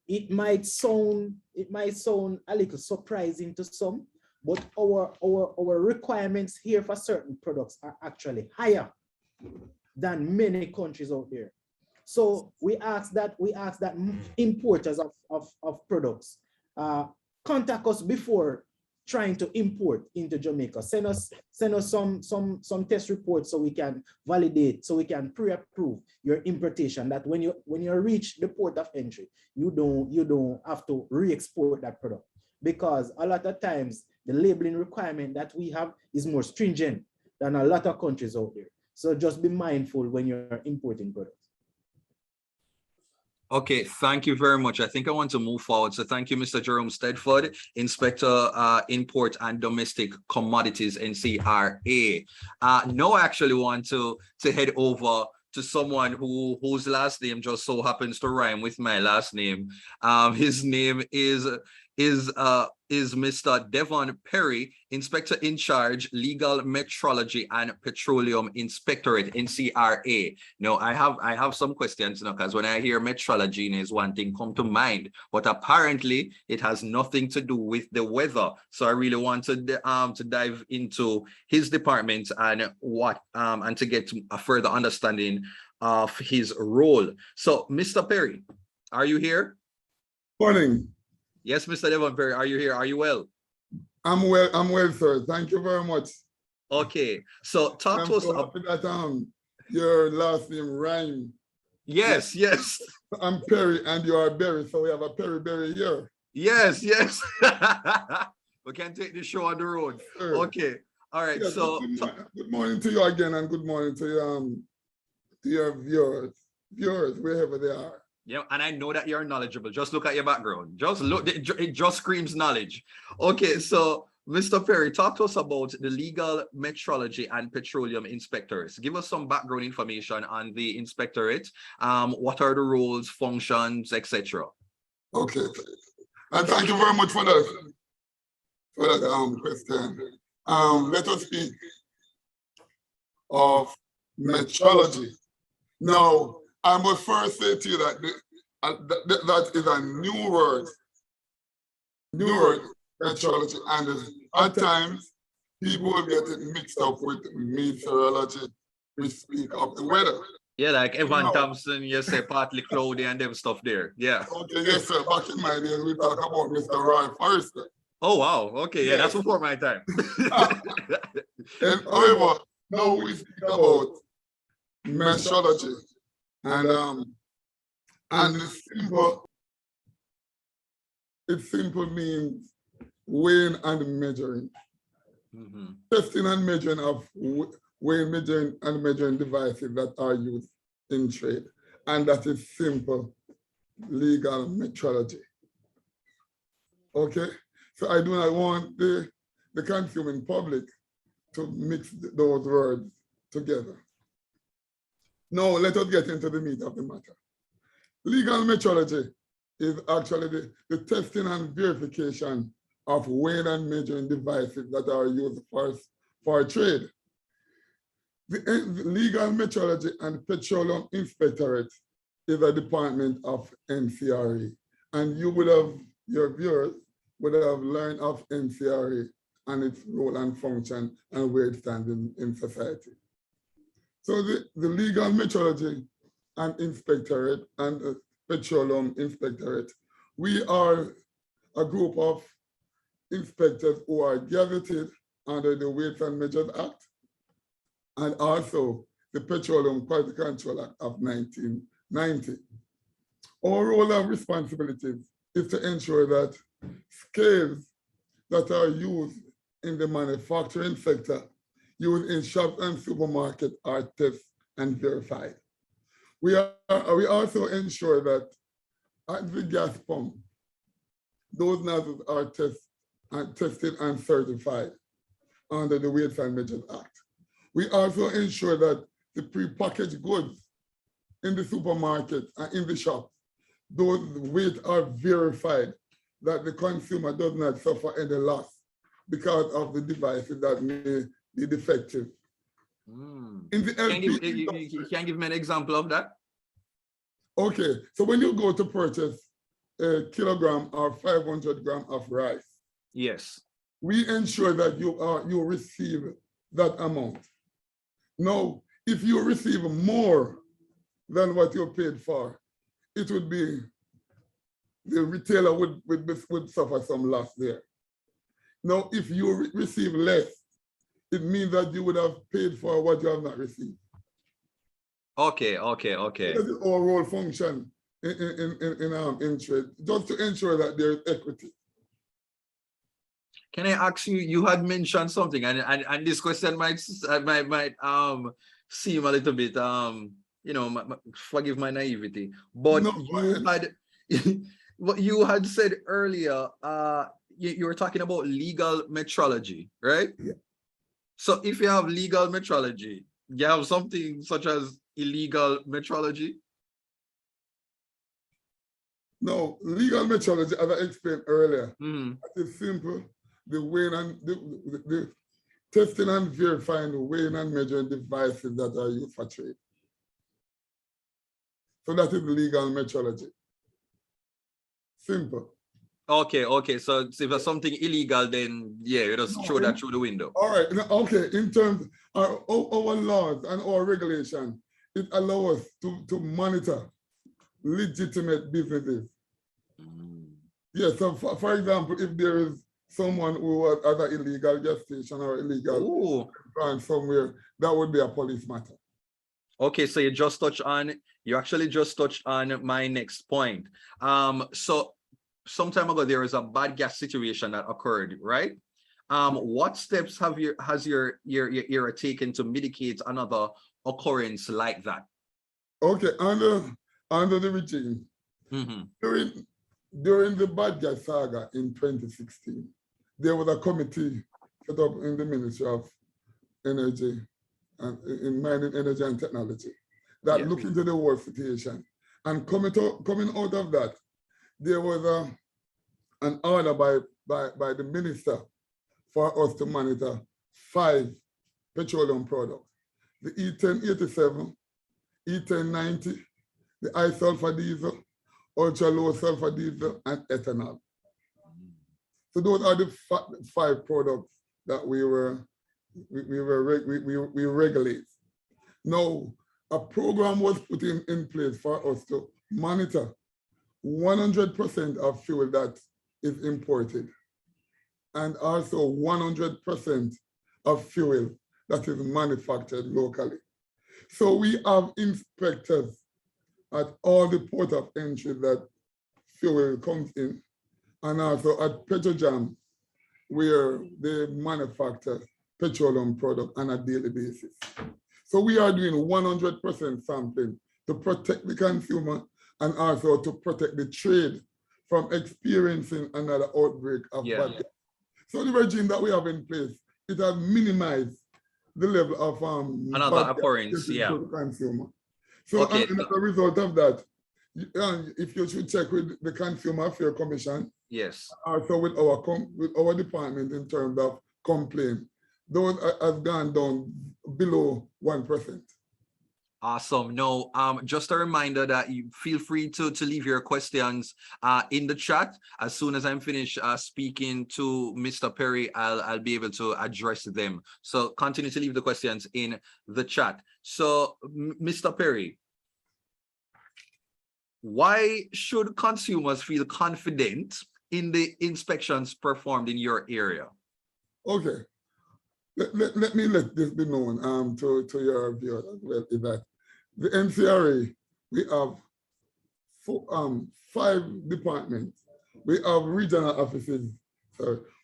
it might sound a little surprising to some, but our requirements here for certain products are actually higher than many countries out there. So we ask that importers of products contact us before trying to import into Jamaica. Send us some test reports so we can validate, so we can pre-approve your importation, that when you reach the port of entry, you don't have to re-export that product, because a lot of times the labeling requirement that we have is more stringent than a lot of countries out there. So just be mindful when you're importing products. Okay, thank you very much. I think I want to move forward. So thank you, Mr. Jerome Stedford, Inspector Import and Domestic Commodities, NCRA. Now I actually want to head over to someone whose last name just so happens to rhyme with my last name. His name is is Mr. Devon Perry, Inspector in Charge, Legal Metrology and Petroleum Inspectorate, NCRA. Now, I have some questions, because when I hear metrology, is one thing come to mind, but apparently it has nothing to do with the weather. So I really want to dive into his department and and to get a further understanding of his role. So, Mr. Perry, are you here? Morning. Yes, Mr. Devon Perry, are you here? Are you well? I'm well, sir. Thank you very much. Okay, so talk to us. I'm so happy that your last name rhyme. Yes, yes. I'm Perry and you are Berry, so we have a Perry Berry here. Yes, yes. We can take the show on the road. Sure. Okay, all right. Yes, So good morning to you again, and good morning to your viewers wherever they are. yeah, and I know that you're knowledgeable. Just look at your background. Just look, it just screams knowledge. Okay, so Mr. Perry, talk to us about the Legal Metrology and Petroleum Inspectors. Give us some background information on the inspectorate. What are the roles, functions, etc.? Okay, and thank you very much for that question. Let us speak of metrology. Now, I must first say to you that that is a new word, metrology, and at times people will get it mixed up with meteorology. We speak of the weather. Yeah, like Evan Thompson, you say partly cloudy and them stuff there. Yeah. Okay, yes, sir. Back in my days, we talk about Mr. Roy Forrester. Oh, wow. Okay, yeah, that's before my time. And however, now we speak about metrology. And it simple means weighing and measuring. Testing and measuring of weighing, measuring and measuring devices that are used in trade. And that is simple legal metrology. Okay, so I do not want the consuming public to mix those words together. Now, let us get into the meat of the matter. Legal metrology is actually the testing and verification of weighing and measuring devices that are used for trade. The Legal Metrology and Petroleum Inspectorate is a department of NCRA, and your viewers would have learned of NCRA and its role and function and where it stands in society. So the Legal Metrology and Inspectorate and Petroleum Inspectorate, we are a group of inspectors who are gazetted under the Weights and Measures Act and also the Petroleum Quality Control Act of 1990. Our role and responsibilities is to ensure that scales that are used in the manufacturing sector, used in shops and supermarkets, are tested and verified. We also ensure that at the gas pump, those nozzles are tested and certified under the Weights and Measures Act. We also ensure that the prepackaged goods in the supermarket and in the shop, those weights are verified, that the consumer does not suffer any loss because of the devices that may be defective. In the you can give me an example of that? Okay, so when you go to purchase a kilogram or 500 grams of rice, yes, we ensure that you receive that amount. Now, if you receive more than what you paid for, it would be, the retailer would suffer some loss there. Now, if you receive less, it means that you would have paid for what you have not received. Okay. That is our role function in trade, just to ensure that there is equity. Can I ask you, you had mentioned something, and this question might seem a little bit, forgive my naivety, but what you had said earlier, you were talking about legal metrology, right? Yeah. So if you have legal metrology, you have something such as illegal metrology? No, legal metrology, as I explained earlier, Mhm. it's simple. The weighing and the testing and verifying the weighing and measuring devices that are used for trade. So that is legal metrology. Simple. Okay, okay. So if there's something illegal, then yeah, you just throw that through the window. All right. Okay. In terms of our laws and our regulation, it allows us to monitor legitimate businesses. Yes. So for example, if there is someone who has an illegal gas station or illegal brand somewhere, that would be a police matter. Okay, so you actually just touched on my next point. So some time ago, there was a bad gas situation that occurred, right? What steps has your era taken to mitigate another occurrence like that? Okay, under the regime, during the bad gas saga in 2016, there was a committee set up in the Ministry of Energy and in Mining, Energy and Technology that looked into the whole situation. And coming out of that, there was an order by the minister for us to monitor 5 petroleum products: the E1087, E1090, the high sulfur diesel, ultra low sulfur diesel, and ethanol. So those are the 5 products that we regulate. Now, a program was put in place for us to monitor 100% of fuel that is imported, and also 100% of fuel that is manufactured locally. So we have inspectors at all the port of entry that fuel comes in, and also at Petrojam, where they manufacture petroleum products on a daily basis. So we are doing 100% sampling to protect the consumer and also to protect the trade from experiencing another outbreak of bad gas. So the regime that we have in place, it has minimized the level of another occurrence, to the consumer. So as a result of that, if you should check with the Consumer Affairs Commission, also with our department in terms of complaint, those have gone down below 1%. Awesome. No, just a reminder that you feel free to leave your questions in the chat. As soon as I'm finished speaking to Mr. Perry, I'll be able to address them. So continue to leave the questions in the chat. So, Mr. Perry, why should consumers feel confident in the inspections performed in your area? Okay. Let me let this be known to your viewers as well, is that the NCRA, we have 5 departments. We have regional offices.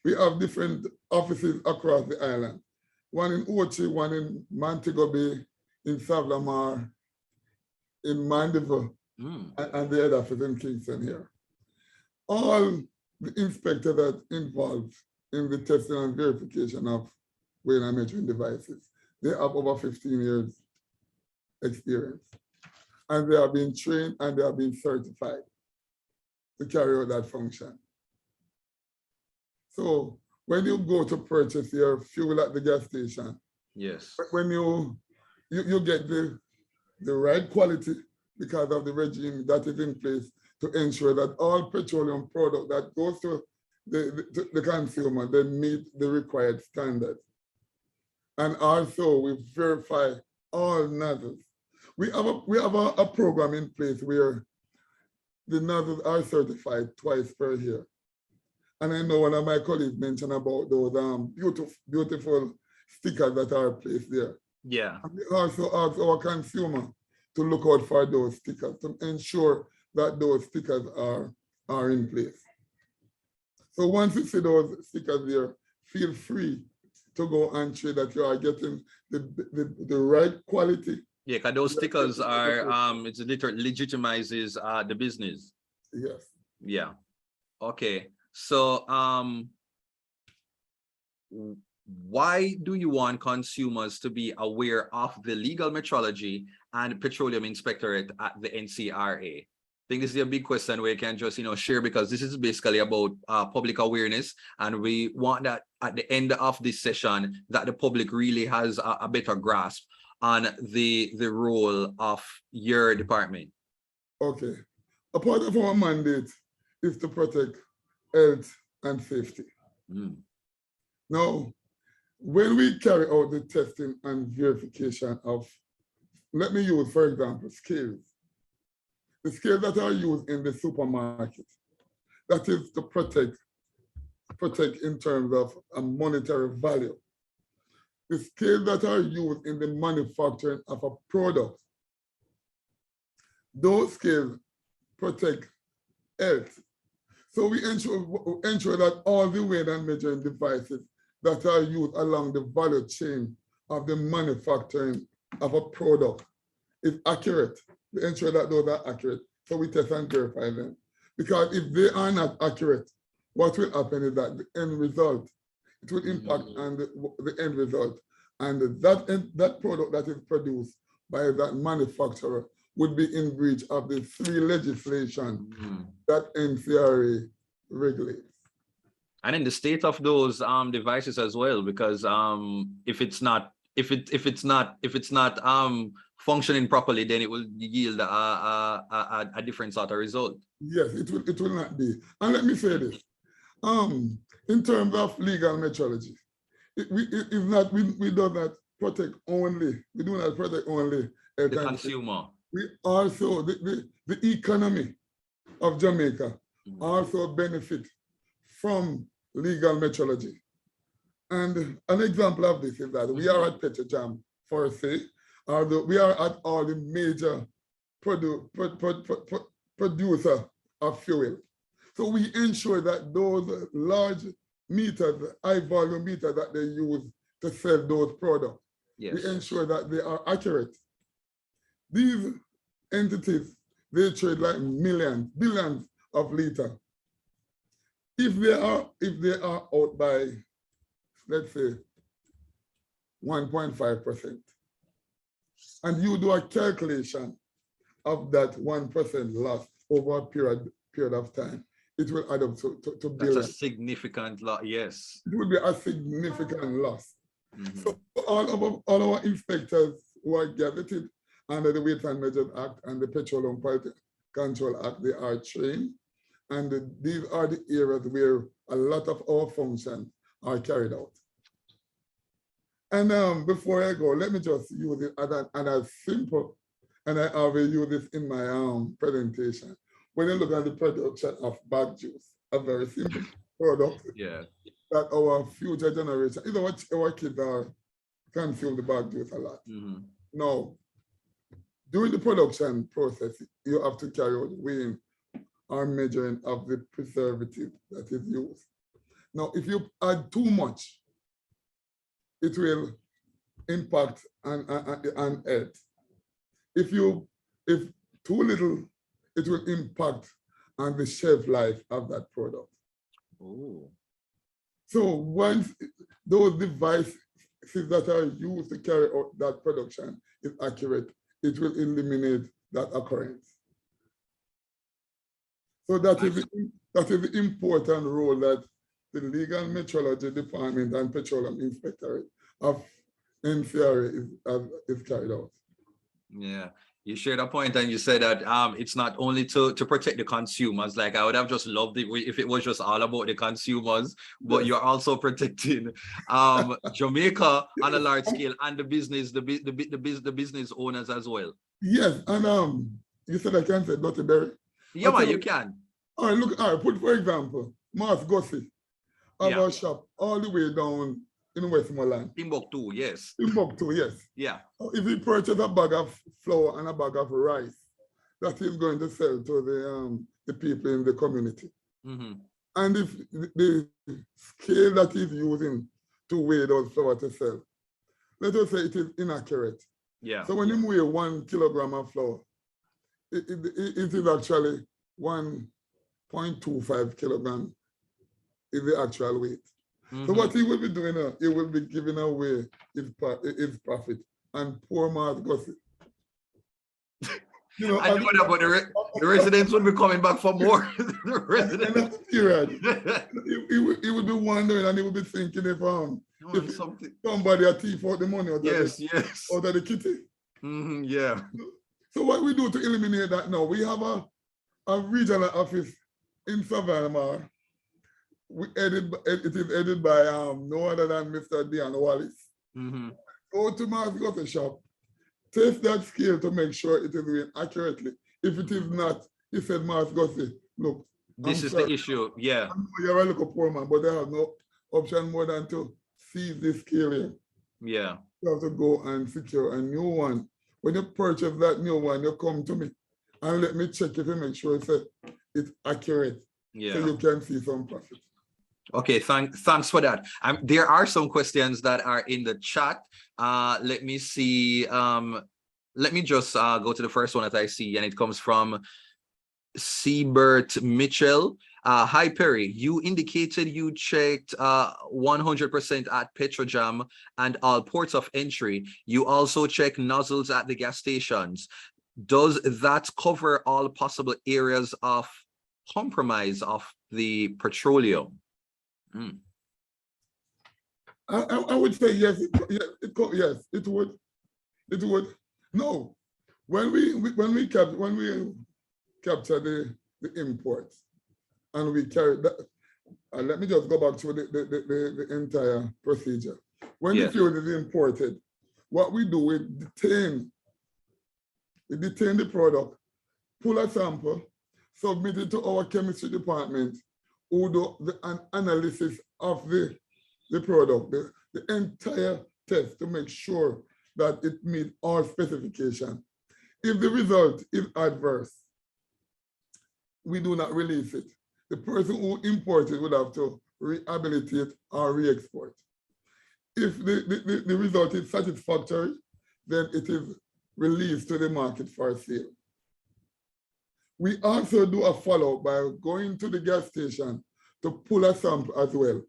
We have different offices across the island. One in Ochi, one in Montego Bay, in Savlamar, in Mandeville, and the other office in Kingston here. All the inspectors that involved in the testing and verification of weighing and measuring devices, they have over 15 years experience, and they are being trained and they are being certified to carry out that function. So when you go to purchase your fuel at the gas station, when you get the right quality because of the regime that is in place to ensure that all petroleum product that goes to the consumer, they meet the required standards. And also we verify all nozzles. We have a program in place where the nozzles are certified twice per year. And I know one of my colleagues mentioned about those beautiful stickers that are placed there. And we also ask our consumer to look out for those stickers to ensure that those stickers are in place. So once you see those stickers there, feel free to go and trade that you are getting the right quality. Yeah, because those stickers are, it legitimizes the business. Yes. Yeah. Okay. So, why do you want consumers to be aware of the legal metrology and petroleum inspectorate at the NCRA? think this is a big question where you can just, share, because this is basically about public awareness. And we want that at the end of this session, that the public really has a better grasp on the role of your department. Okay. A part of our mandate is to protect health and safety. Now, when we carry out the testing and verification of, let me use, for example, scales. The scales that are used in the supermarket, that is to protect in terms of a monetary value. The scales that are used in the manufacturing of a product, those scales protect health. So we ensure that all the weight and measuring devices that are used along the value chain of the manufacturing of a product is accurate. We ensure that those are accurate. So we test and verify them. Because if they are not accurate, what will happen is that the end result, it will impact on the end result. And that product that is produced by that manufacturer would be in breach of the 3 legislation that NCRA regulates. And in the state of those devices as well, because if it's not functioning properly, then it will yield a different sort of result. Yes, it will not be. And let me say this. In terms of legal metrology, we do not protect only The consumer. We also, the economy of Jamaica also benefit from legal metrology. And an example of this is that we are at Petrojam, for say, we are at all the major producer of fuel. So we ensure that those large meters, high volume meters that they use to sell those products, we ensure that they are accurate. These entities, they trade like billions of liters. If they are out by, let's say, 1.5%, and you do a calculation of that 1% loss over a period of time, it will add up to billions. That's a significant loss, yes. It will be a significant loss. So all our inspectors who are gazetted under the Weights and Measures Act and the Petroleum Quality Control Act, they are trained. And these are the areas where a lot of our functions are carried out. And before I go, let me just use it as a simple, and I always use this in my presentation. When you look at the production of bag juice, a very simple product that our future generation, our kids consume the bag juice a lot. Now, during the production process, you have to carry out weighing or measuring of the preservative that is used. Now, if you add too much, it will impact on health. If too little, it will impact on the shelf life of that product. So once those devices that are used to carry out that production is accurate, it will eliminate that occurrence. So that is the important role that the Legal Metrology Department and Petroleum Inspectorate of NCRA is carried out. Yeah, you shared a point and you said that it's not only to protect the consumers. Like I would have just loved it if it was just all about the consumers, but you're also protecting Jamaica on a large scale and the business owners as well. Yes, and you said I can't say Dr. Berry. Yeah, man, you can. All right, look, all right, put for example, Mars Gussie of our shop all the way down in Westmoreland. Timbuktu, yes. Timbuktu, yes. Yeah. If he purchase a bag of flour and a bag of rice, that he's going to sell to the people in the community. And if the scale that he's using to weigh those flour to sell, let us say it is inaccurate. Yeah. So when you weigh 1 kilogram of flour, it is actually 1.25 kilogram is the actual weight. So what he will be doing now, he will be giving away his profit. And poor Mars Gussie You know, I know that, but the residents would be coming back for more. The residents. He would be wondering, and he would be thinking if somebody a thief out the money out yes, out of the kitty. Yeah. So what we do to eliminate that now, we have a regional office in Savannah. It is headed by no other than Mr. Dion Wallace. Go to Mars Grocery Shop, test that scale to make sure it is doing accurately. If it is not, he said, Mars Grocery, look, this is the issue. Yeah. I know you're a little poor man, but they have no option more than to seize this scale here. Yeah. You have to go and secure a new one. When you purchase that new one, you come to me and let me check if you make sure it's accurate. Yeah. So you can see some profit. Okay, thanks for that. There are some questions that are in the chat. Let me see. Let me just go to the first one that I see, and it comes from Siebert Mitchell. Hi, Perry. You indicated you checked 100% at Petrojam and all ports of entry. You also check nozzles at the gas stations. Does that cover all possible areas of compromise of the petroleum? I would say yes. Yes, it would. It would. No, when we capture the imports and we carry that. Let me just go back to the entire procedure. When the fuel is imported, what we do, we detain the product, pull a sample, submit it to our chemistry department, who do an analysis of the product, the entire test to make sure that it meets all specifications. If the result is adverse, we do not release it. The person who imported would have to rehabilitate or re-export. If the result is satisfactory, then it is released to the market for sale. We also do a follow-up by going to the gas station to pull a sample as well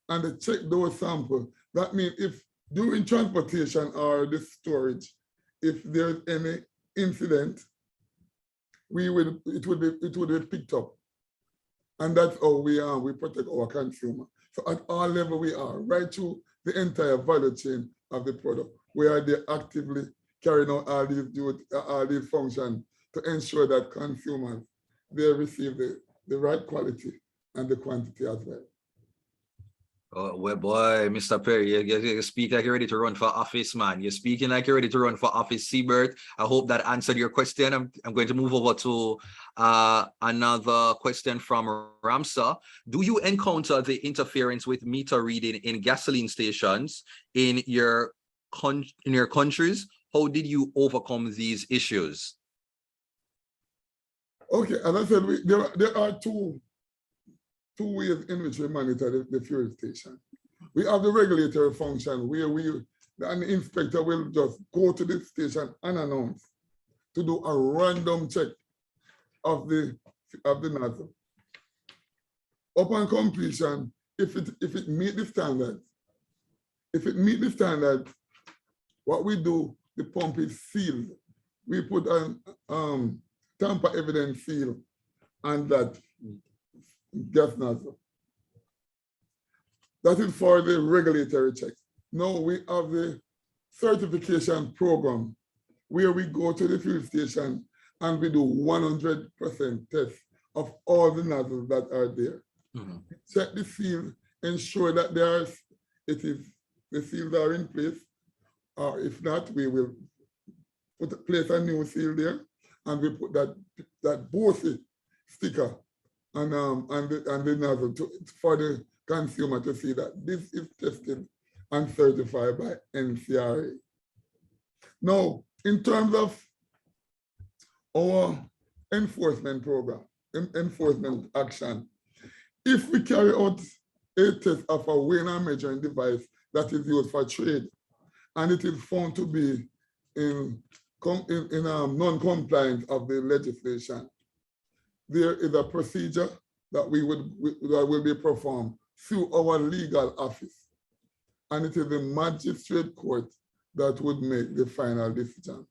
and to check those samples. That means if during transportation or the storage, if there's any incident, it would be picked up. And that's how we protect our consumer. So at all levels we are, right through the entire value chain of the product, we are there actively carrying out all these functions to ensure that consumers, they receive the right quality and the quantity as well. Oh, well, boy, Mr. Perry, you speak like you're ready to run for office, man. You're speaking like you're ready to run for office, Siebert. I hope that answered your question. I'm going to move over to another question from Ramsa. Do you encounter the interference with meter reading in gasoline stations in your countries? How did you overcome these issues? Okay, as I said, there are two ways in which we monitor the fuel station. We have the regulatory function where an inspector will just go to the station unannounced to do a random check of the nozzle. Upon completion, if it meets the standards, what we do, the pump is sealed. We put a tamper evidence seal on that gas nozzle. That is for the regulatory check. Now we have the certification program where we go to the fuel station and we do 100% test of all the nozzles that are there. Check the seal, ensure that the seals are in place, or if not, we will place a new seal there, and we put that BOSI sticker on the nozzle for the consumer to see that this is tested and certified by NCRA. Now, in terms of our enforcement program, enforcement action, if we carry out a test of a weighing and measuring device that is used for trade, and it is found to be in non-compliance of the legislation, there is a procedure that will be performed through our legal office, and it is the magistrate court that would make the final decision.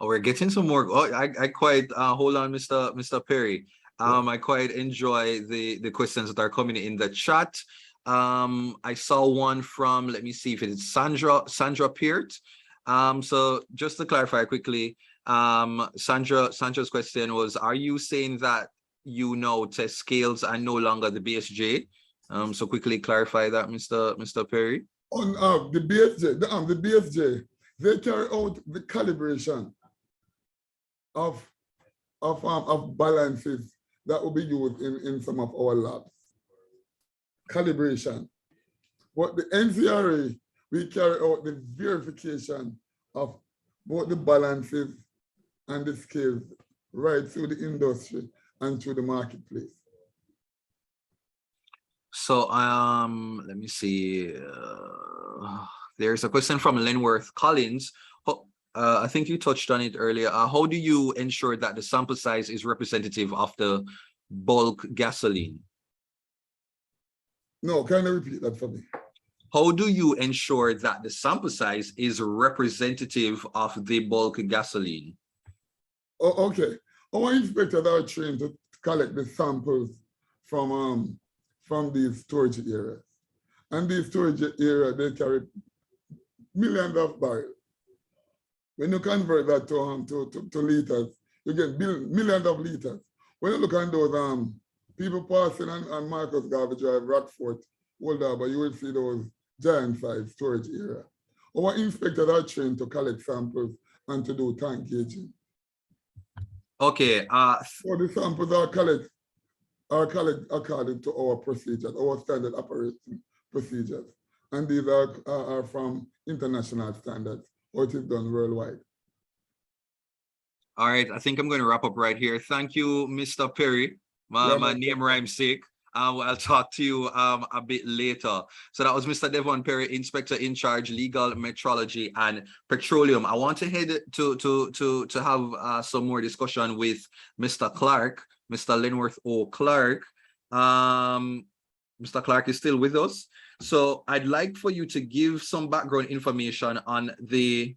Oh, we're getting some more. Oh, I quite hold on, Mr. Perry. I quite enjoy the questions that are coming in the chat. I saw one from, let me see if it's Sandra Peart. So just to clarify quickly, Sandra's question was, are you saying that test scales are no longer the BSJ? So quickly clarify that, Mr. Perry. On the BSJ, they carry out the calibration of balances that will be used in some of our labs. Calibration. But the NCRA, we carry out the verification of both the balances and the scales right through the industry and through the marketplace. So let me see. There's a question from Linworth Collins. I think you touched on it earlier. How do you ensure that the sample size is representative of the bulk gasoline? No, can you repeat that for me? How do you ensure that the sample size is representative of the bulk gasoline? Oh, okay. Our inspectors are trained to collect the samples from these storage areas. And these storage areas, they carry millions of barrels. When you convert that to liters, you get millions of liters. When you look at those people passing on Marcus Garvey Drive, Rockfort, Old, you will see those giant size storage area. Our inspectors are trained to collect samples and to do tank gauging. Okay. So the samples are collected according to our procedures, our standard operating procedures. And these are from international standards, or it is done worldwide. All right, I think I'm going to wrap up right here. Thank you, Mr. Perry. My name rhymes sick. I'll talk to you a bit later. So that was Mr. Devon Perry, Inspector in Charge, Legal Metrology and Petroleum. I want to head to have some more discussion with Mr. Clark, Mr. Linworth O. Clark. Mr. Clark is still with us. So I'd like for you to give some background information on the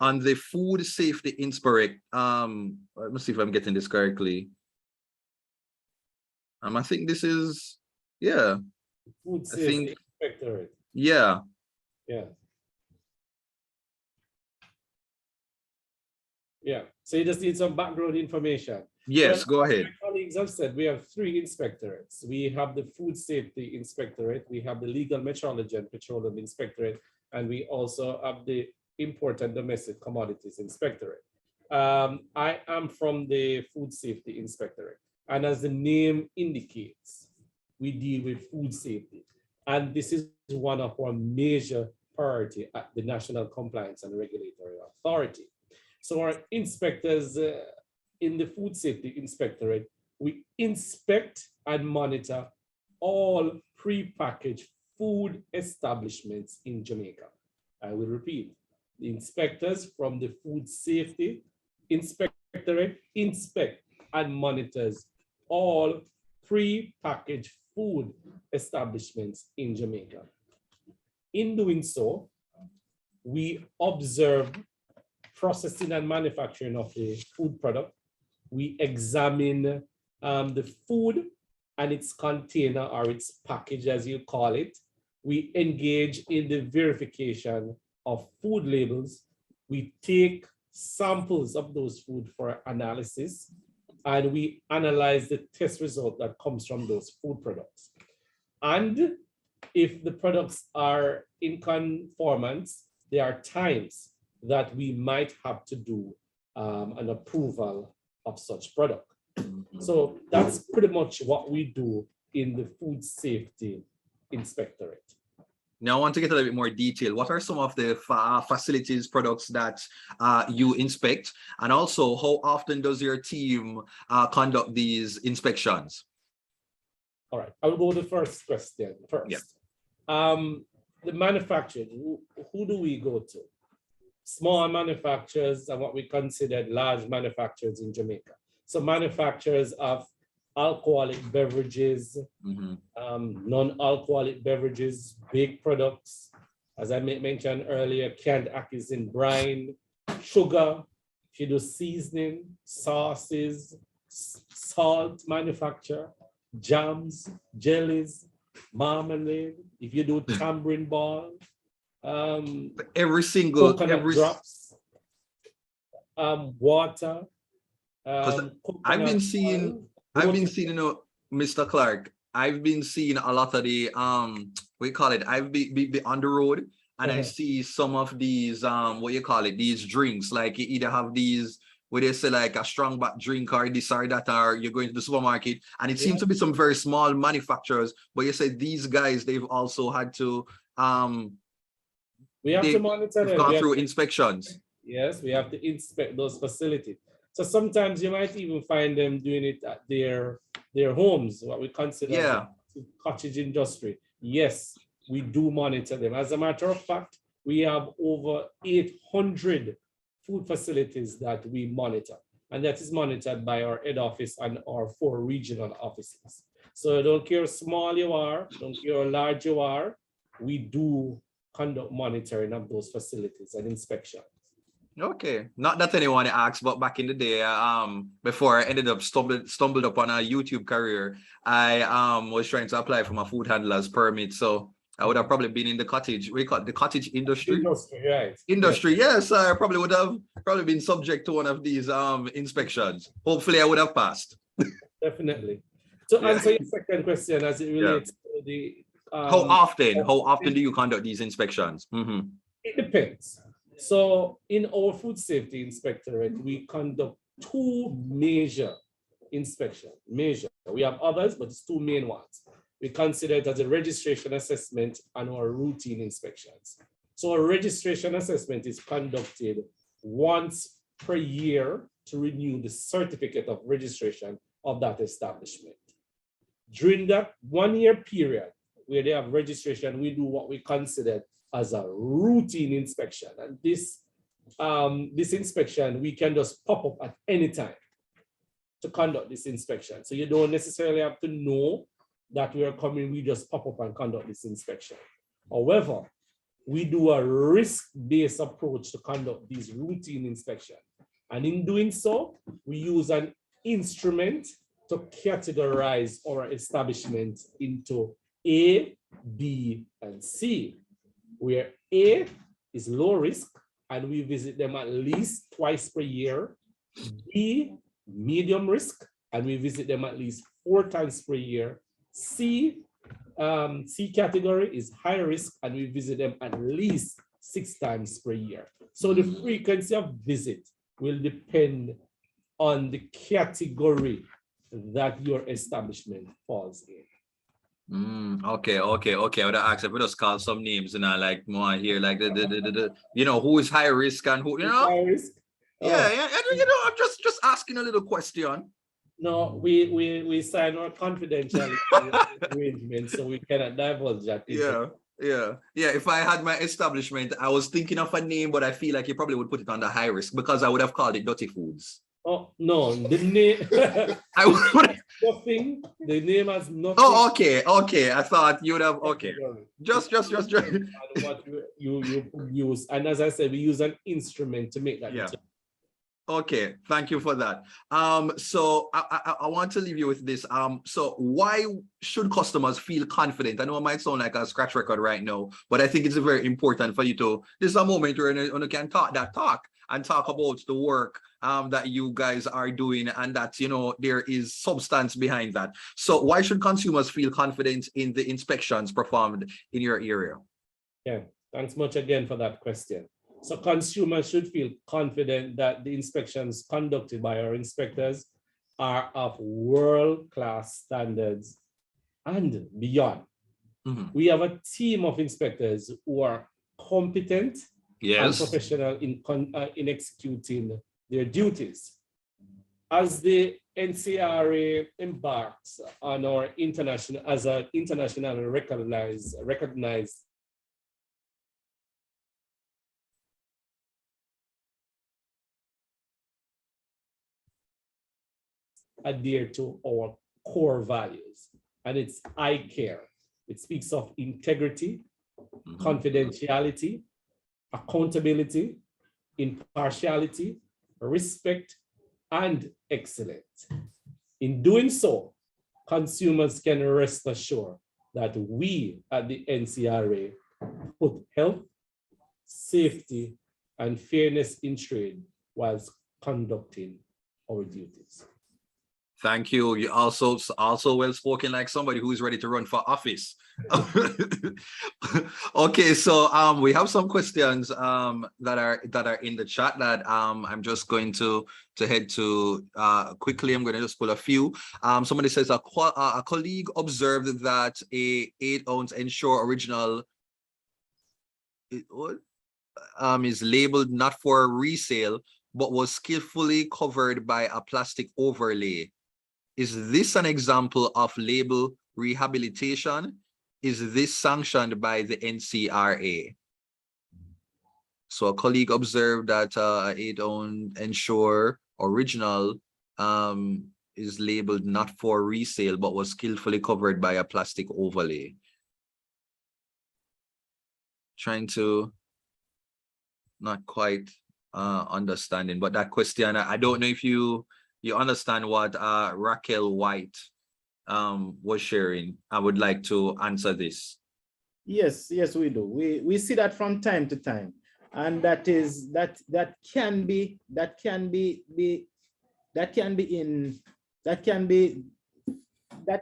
food safety inspectorate. Let me see if I'm getting this correctly. I think this is, yeah. Food safety inspectorate. Yeah. Yeah. Yeah. So you just need some background information. Yes, go ahead. My colleagues have said we have 3 inspectorates. We have the Food Safety Inspectorate, we have the Legal Metrology and Petroleum Inspectorate, and we also have the Import and Domestic Commodities Inspectorate. I am from the Food Safety Inspectorate. And as the name indicates, we deal with food safety. And this is one of our major priorities at the National Compliance and Regulatory Authority. So our inspectors in the Food Safety Inspectorate, we inspect and monitor all prepackaged food establishments in Jamaica. I will repeat, the inspectors from the Food Safety Inspectorate inspect and monitors all pre-packaged food establishments in Jamaica. In doing so, we observe processing and manufacturing of the food product. We examine the food and its container or its package, as you call it. We engage in the verification of food labels. We take samples of those food for analysis, and we analyze the test result that comes from those food products. And if the products are in conformance, there are times that we might have to do an approval of such product. So that's pretty much what we do in the Food Safety Inspectorate. Now I want to get a little bit more detail. What are some of the facilities, products that you inspect? And also, how often does your team conduct these inspections? All right, I will go to the first question first. Yeah. The manufacturers, who do we go to? Small manufacturers and what we consider large manufacturers in Jamaica. So manufacturers of alcoholic beverages, non-alcoholic beverages, baked products. As I mentioned earlier, canned Atkins in brine, sugar, if you do seasoning, sauces, salt manufacture, jams, jellies, marmalade, if you do tambourine ball, Every single, coconut drops, water, because I've coconut been seeing, oil, I've been roti- seeing, Mr. Clark, I've been seeing a lot of the what you call it? I've been on the road and I see some of these what you call it, these drinks, like you either have these where they say like a strong back drink or this or that, or you're going to the supermarket, and it seems to be some very small manufacturers, but you say these guys, they've also had to we have to monitor they've them. gone We have through to- inspections. Yes, we have to inspect those facilities. So sometimes you might even find them doing it at their homes, what we consider the cottage industry. Yes, we do monitor them. As a matter of fact, we have over 800 food facilities that we monitor, and that is monitored by our head office and our 4 regional offices. So I don't care how small you are, don't care how large you are, we do conduct monitoring of those facilities and inspection. Okay, not that anyone asked, but back in the day, before I ended up stumbled upon a YouTube career, I was trying to apply for my food handler's permit. So I would have probably been in the cottage, we call it the cottage industry. Right. Industry, yes, I probably would have been subject to one of these inspections. Hopefully, I would have passed. Definitely. To answer your second question, as it relates to the How often do you conduct these inspections? it depends. So in our food safety inspectorate, we conduct 2 major inspections. We have others, but it's 2 main ones. We consider it as a registration assessment and our routine inspections. So a registration assessment is conducted once per year to renew the certificate of registration of that establishment. During that 1-year period where they have registration, we do what we consider as a routine inspection. And this inspection, we can just pop up at any time to conduct this inspection. So you don't necessarily have to know that we are coming, we just pop up and conduct this inspection. However, we do a risk-based approach to conduct these routine inspections. And in doing so, we use an instrument to categorize our establishment into A, B, and C, where A is low risk, and we visit them at least twice per year. B, medium risk, and we visit them at least 4 times per year. C category is high risk, and we visit them at least 6 times per year. So the frequency of visit will depend on the category that your establishment falls in. Okay. I would have asked if we just call some names and I like more here, like the who is high risk and who, High risk? Yeah, I'm just asking a little question. No, we sign our confidentiality arrangement, so we cannot divulge that. Yeah. If I had my establishment, I was thinking of a name, but I feel like you probably would put it under high risk because I would have called it Dirty Foods. Oh no, the name I would. nothing. The name has nothing. Oh, okay. I thought you'd have. Okay. Just. And what you use, and as I said, we use an instrument to make that. Yeah. Okay, thank you for that. So I want to leave you with this. So why should customers feel confident? I know it might sound like a scratch record right now, but I think it's very important for you to. This is a moment where you can talk about the work that you guys are doing, and that there is substance behind that. So why should consumers feel confident in the inspections performed in your area? Yeah, thanks much again for that question. So consumers should feel confident that the inspections conducted by our inspectors are of world-class standards and beyond. We have a team of inspectors who are competent and professional in executing their duties. As the NCRA embarks on our internationally recognized adhere to our core values, and it's I care. It speaks of integrity, confidentiality, accountability, impartiality, respect, and excellence. In doing so, consumers can rest assured that we at the NCRA put health, safety, and fairness in trade whilst conducting our duties. Thank you. You also well spoken, like somebody who is ready to run for office. Okay, so we have some questions that are in the chat that I'm just going to head to quickly. I'm going to just pull a few. Somebody says a colleague observed that a 8-ounce Ensure original is labeled not for resale but was skillfully covered by a plastic overlay. Is this an example of label rehabilitation? Is this sanctioned by the NCRA? So a colleague observed that 8-ounce Ensure original is labeled not for resale, but was skillfully covered by a plastic overlay. Trying to not quite understanding, but that question, I don't know if you understand what Raquel White was sharing. I would like to answer this. Yes, we do. We see that from time to time, and that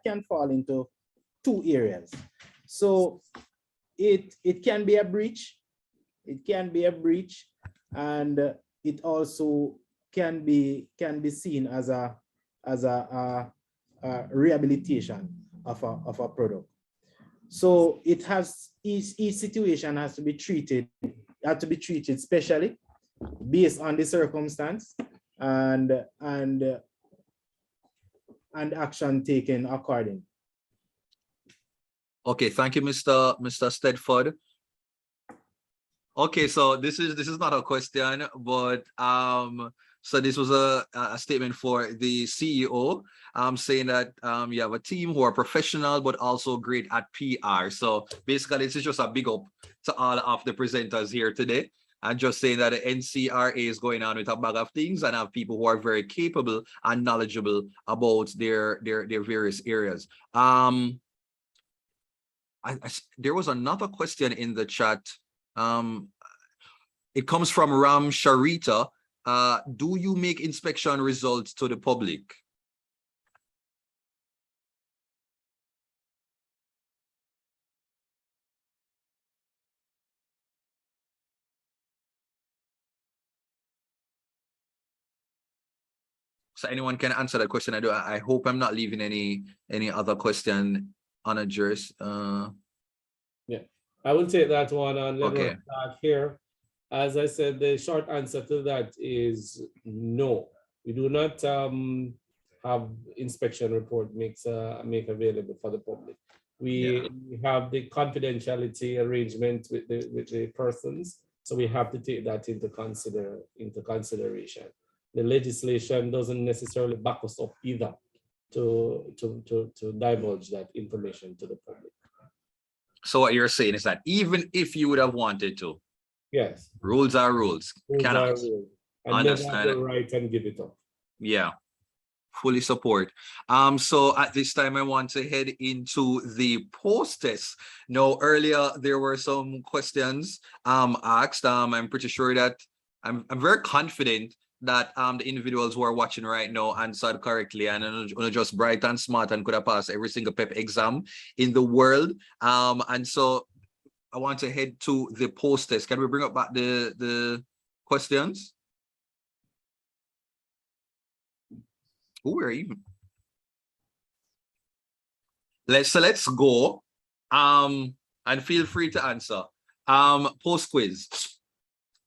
can fall into two areas. So it can be a breach. It can be a breach, and it also can be seen as a rehabilitation of a product. So it has each situation has to be treated specially based on the circumstance and action taken according. Okay, thank you, Mr. Stedford. Okay, so this is not a question, but so this was a statement for the CEO, saying that you have a team who are professional but also great at PR. So basically, this is just a big up to all of the presenters here today. And just saying that the NCRA is going on with a bag of things and have people who are very capable and knowledgeable about their various areas. There was another question in the chat. It comes from Ram Sharita. Do you make inspection results to the public? So anyone can answer that question. I hope I'm not leaving any other question unaddressed. Yeah, I will take that one on. Okay. Here. As I said, the short answer to that is no. We do not have inspection report make available for the public. We have the confidentiality arrangement with the persons, so we have to take that into consideration. The legislation doesn't necessarily back us up either to divulge that information to the public. So what you're saying is that even if you would have wanted to, yes, rules are rules. Cannot and understand never have the right and give it up. Yeah, fully support. So at this time I want to head into the post test. Now earlier there were some questions asked. I'm pretty sure that I'm very confident that the individuals who are watching right now answered correctly and just bright and smart and could have passed every single PEP exam in the world. And so I want to head to the post test. Can we bring up back the questions? Who are you? Let's go. And feel free to answer. Post quiz.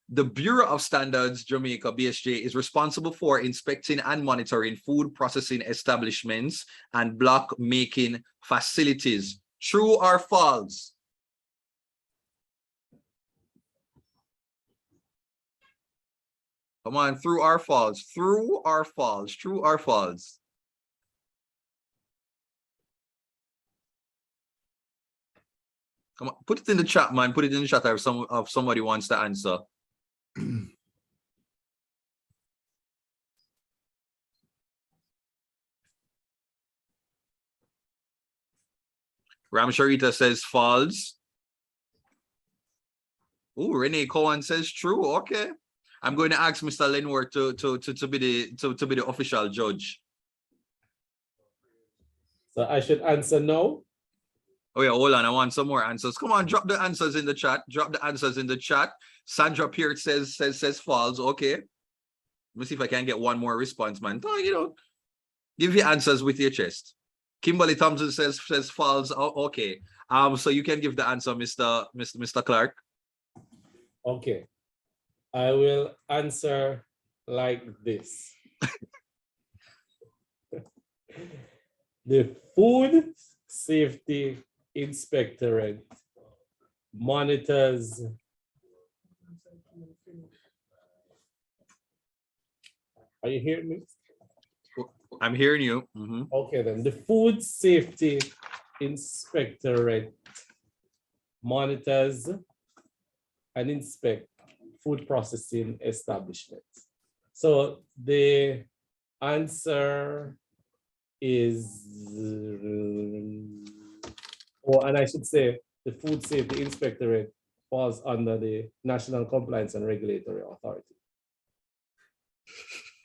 The Bureau of Standards Jamaica, BSJ, is responsible for inspecting and monitoring food processing establishments and block making facilities. True or false? Come on, true or false? True or false? True or false? Come on, put it in the chat, man. Put it in the chat if somebody wants to answer. Ram Sharita says false. Oh, Renee Cohen says true. Okay. I'm going to ask Mr. Lenworth to be the official judge. So I should answer no. Oh yeah, hold on. I want some more answers. Come on, drop the answers in the chat. Drop the answers in the chat. Sandra Peart says false. Okay. Let me see if I can get one more response, man. Oh, you know, give your answers with your chest. Kimberly Thompson says false. Oh, okay. So you can give the answer, Mr. Clark. Okay. I will answer like this. The Food Safety Inspectorate monitors Are you hearing me? I'm hearing you. Okay, then the Food Safety Inspectorate monitors and inspect food processing establishments. So the answer is, and I should say, the Food Safety Inspectorate falls under the National Compliance and Regulatory Authority.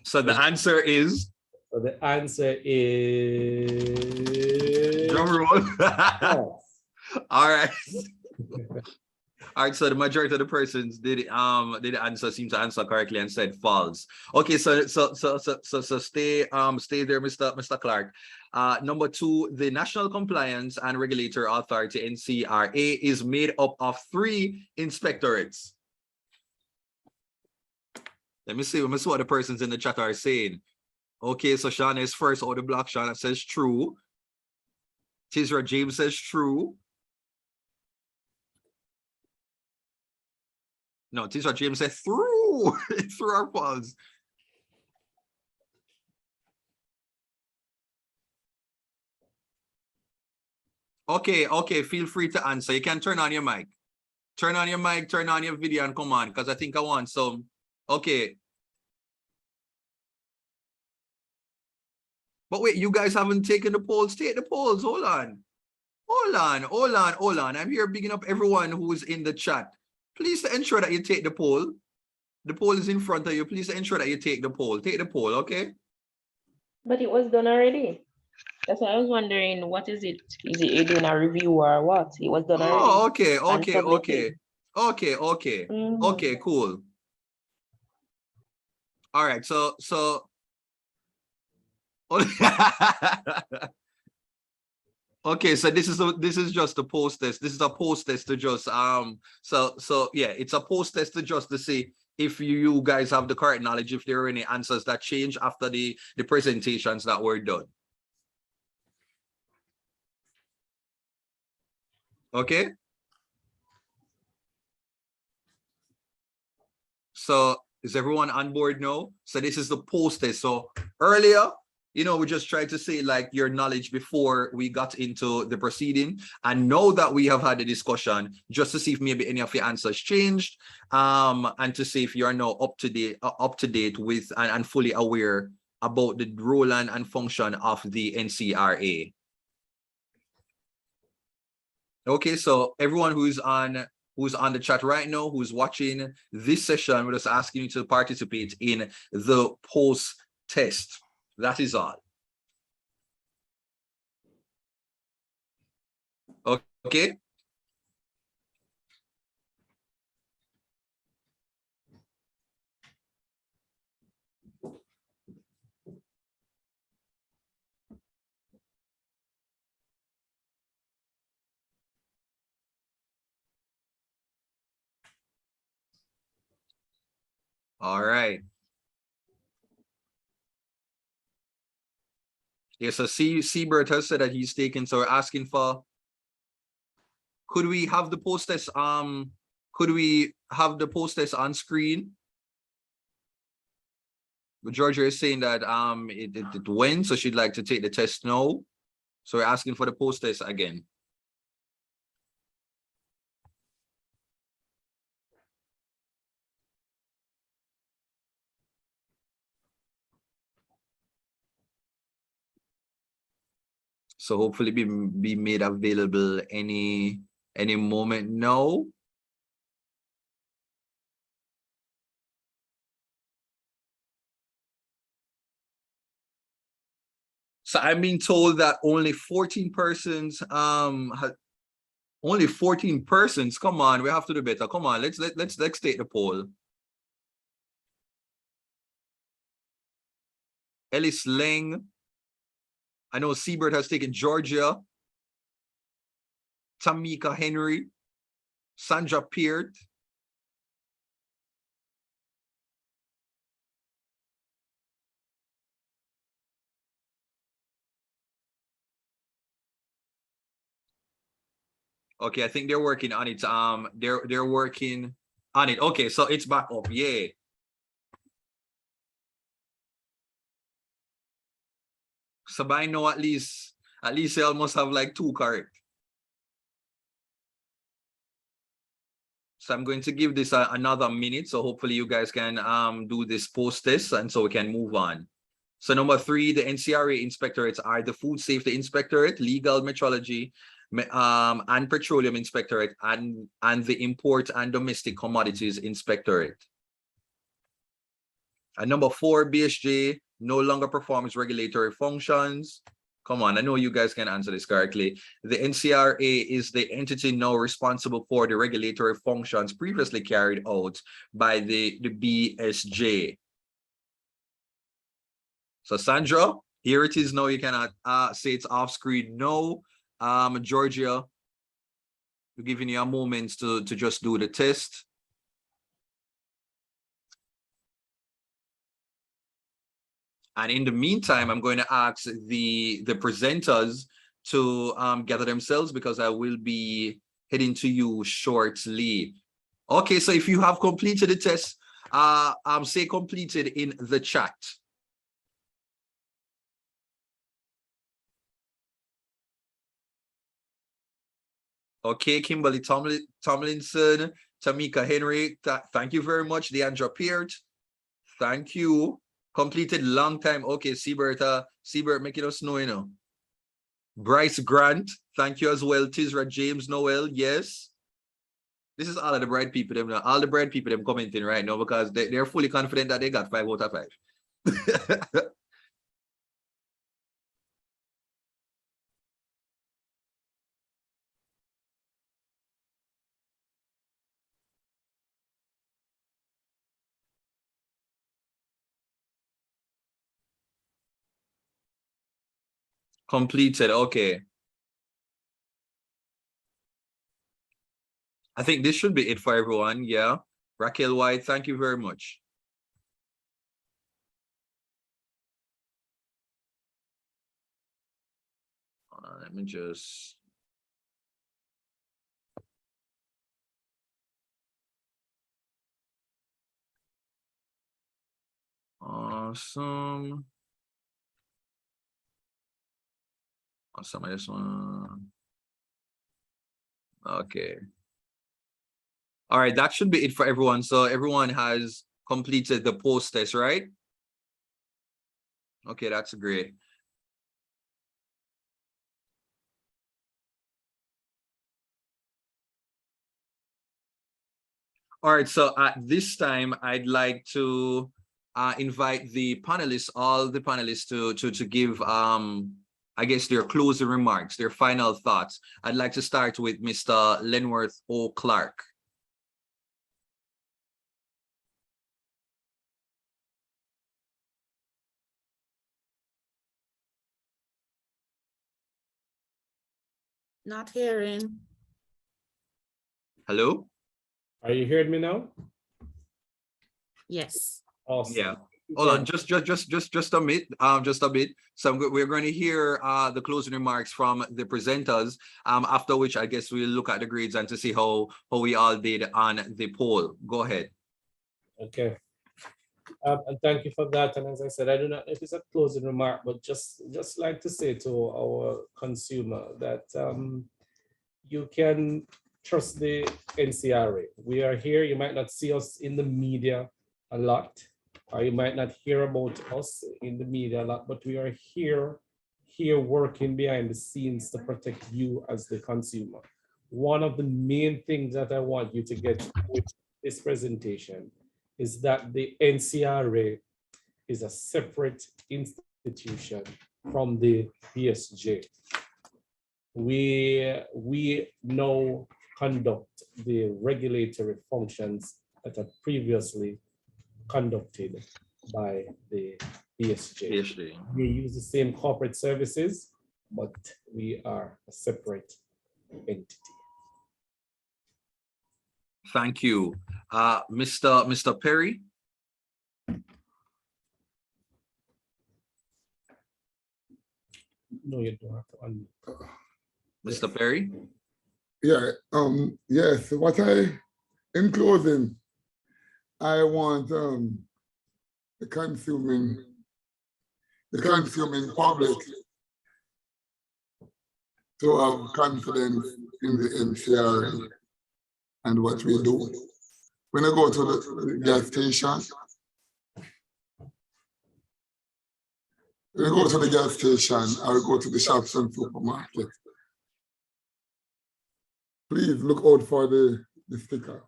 So the answer is? So the answer is... Drum roll. False. All right. All right, so the majority of the persons did seem to answer correctly and said false. Okay, so stay there, Mr. Clark. Number 2, the National Compliance and Regulatory Authority, NCRA, is made up of 3 inspectorates. Let me see what the persons in the chat are saying. Okay, so Shauna is first out of the block. Shauna says true. Tizra James says true. No, Tizra James said through. Through our falls. Okay, feel free to answer. You can turn on your mic. Turn on your mic, turn on your video and come on, because I think I want some. Okay. But wait, you guys haven't taken the polls. Take the polls. Hold on. I'm here bigging up everyone who is in the chat. Please ensure that you take the poll. The poll is in front of you. Please ensure that you take the poll. Take the poll, okay? But it was done already. That's why I was wondering, what is it? Is it doing a review or what? It was done already. Oh, okay. Mm-hmm. Okay, cool. All right, so okay, so this is just a post test. This is a post test to just so yeah, it's a post test to just to see if you guys have the correct knowledge, if there are any answers that change after the presentations that were done. Okay. So is everyone on board now? So this is the post test. So earlier, you know, we just tried to say like your knowledge before we got into the proceeding. And now that we have had a discussion, just to see if maybe any of your answers changed, and to see if you are now up to date with and fully aware about the role and function of the NCRA. Okay, so everyone who's on the chat right now, who's watching this session, we're just asking you to participate in the post test. That is all. Okay. All right. Yeah, so Seabird has said that he's taken, so we're asking for, could we have the post test on screen? But Georgia is saying that it went, so she'd like to take the test now. So we're asking for the post test again. So hopefully be made available any moment now. So I'm being told that only 14 persons, only 14 persons. Come on, we have to do better. Come on, let's take the poll. Ellis Lang. I know Siebert has taken Georgia. Tamika Henry. Sandra Peart. Okay, I think they're working on it. They're working on it. Okay, so it's back up. Yeah. So by now, at least they almost have like 2 correct. So I'm going to give this another minute. So hopefully you guys can do this post test, and so we can move on. So number 3, the NCRA inspectorates are the Food Safety Inspectorate, Legal Metrology, and Petroleum Inspectorate, and the Import and Domestic Commodities Inspectorate. And number 4, BSJ no longer performs regulatory functions. Come on, I know you guys can answer this correctly. The NCRA is the entity now responsible for the regulatory functions previously carried out by the BSJ. So Sandra, here it is now. You cannot say it's off screen. No, Georgia, we're giving you a moment to just do the test. And in the meantime, I'm going to ask the presenters to gather themselves, because I will be heading to you shortly. Okay, so if you have completed the test, say completed in the chat. Okay, Kimberly Tomlinson, Tamika Henry, thank you very much. Deandra Peart, thank you. Completed long time. Okay, Siebert, making us know, you know. Bryce Grant, thank you as well. Tizra James Noel, yes. This is all of the bright people, them now. All the bright people them commenting right now, because they're fully confident that they got 5 out of 5. Completed, okay. I think this should be it for everyone, yeah. Raquel White, thank you very much. Let me just... Awesome. Awesome, I just want... Okay. All right, that should be it for everyone. So everyone has completed the post test, right? Okay, that's great. All right, so at this time, I'd like to invite the panelists, all the panelists to give, I guess, their closing remarks, their final thoughts. I'd like to start with Mr. Lenworth O. Clark. Not hearing. Hello? Are you hearing me now? Yes. Awesome. Yeah. Hold on, just a bit. Just a bit. So we're going to hear the closing remarks from the presenters. After which I guess we'll look at the grades and to see how we all did on the poll. Go ahead. Okay. And thank you for that. And as I said, I do not know if it's a closing remark, but just like to say to our consumer that you can trust the NCRA. We are here. You might not see us in the media a lot, or you might not hear about us in the media a lot, but we are here here working behind the scenes to protect you as the consumer. One of the main things that I want you to get with this presentation is that the NCRA is a separate institution from the BSJ. We now conduct the regulatory functions that are previously conducted by the BSJ. We use the same corporate services, but we are a separate entity. Thank you. Mr. Perry? No, you don't have to unmute. Mr. Perry? Yeah, yes, in closing, I want the consuming public to have confidence in the NCRA and what we do. When I go to the gas station, or go to the shops and supermarkets, please look out for the sticker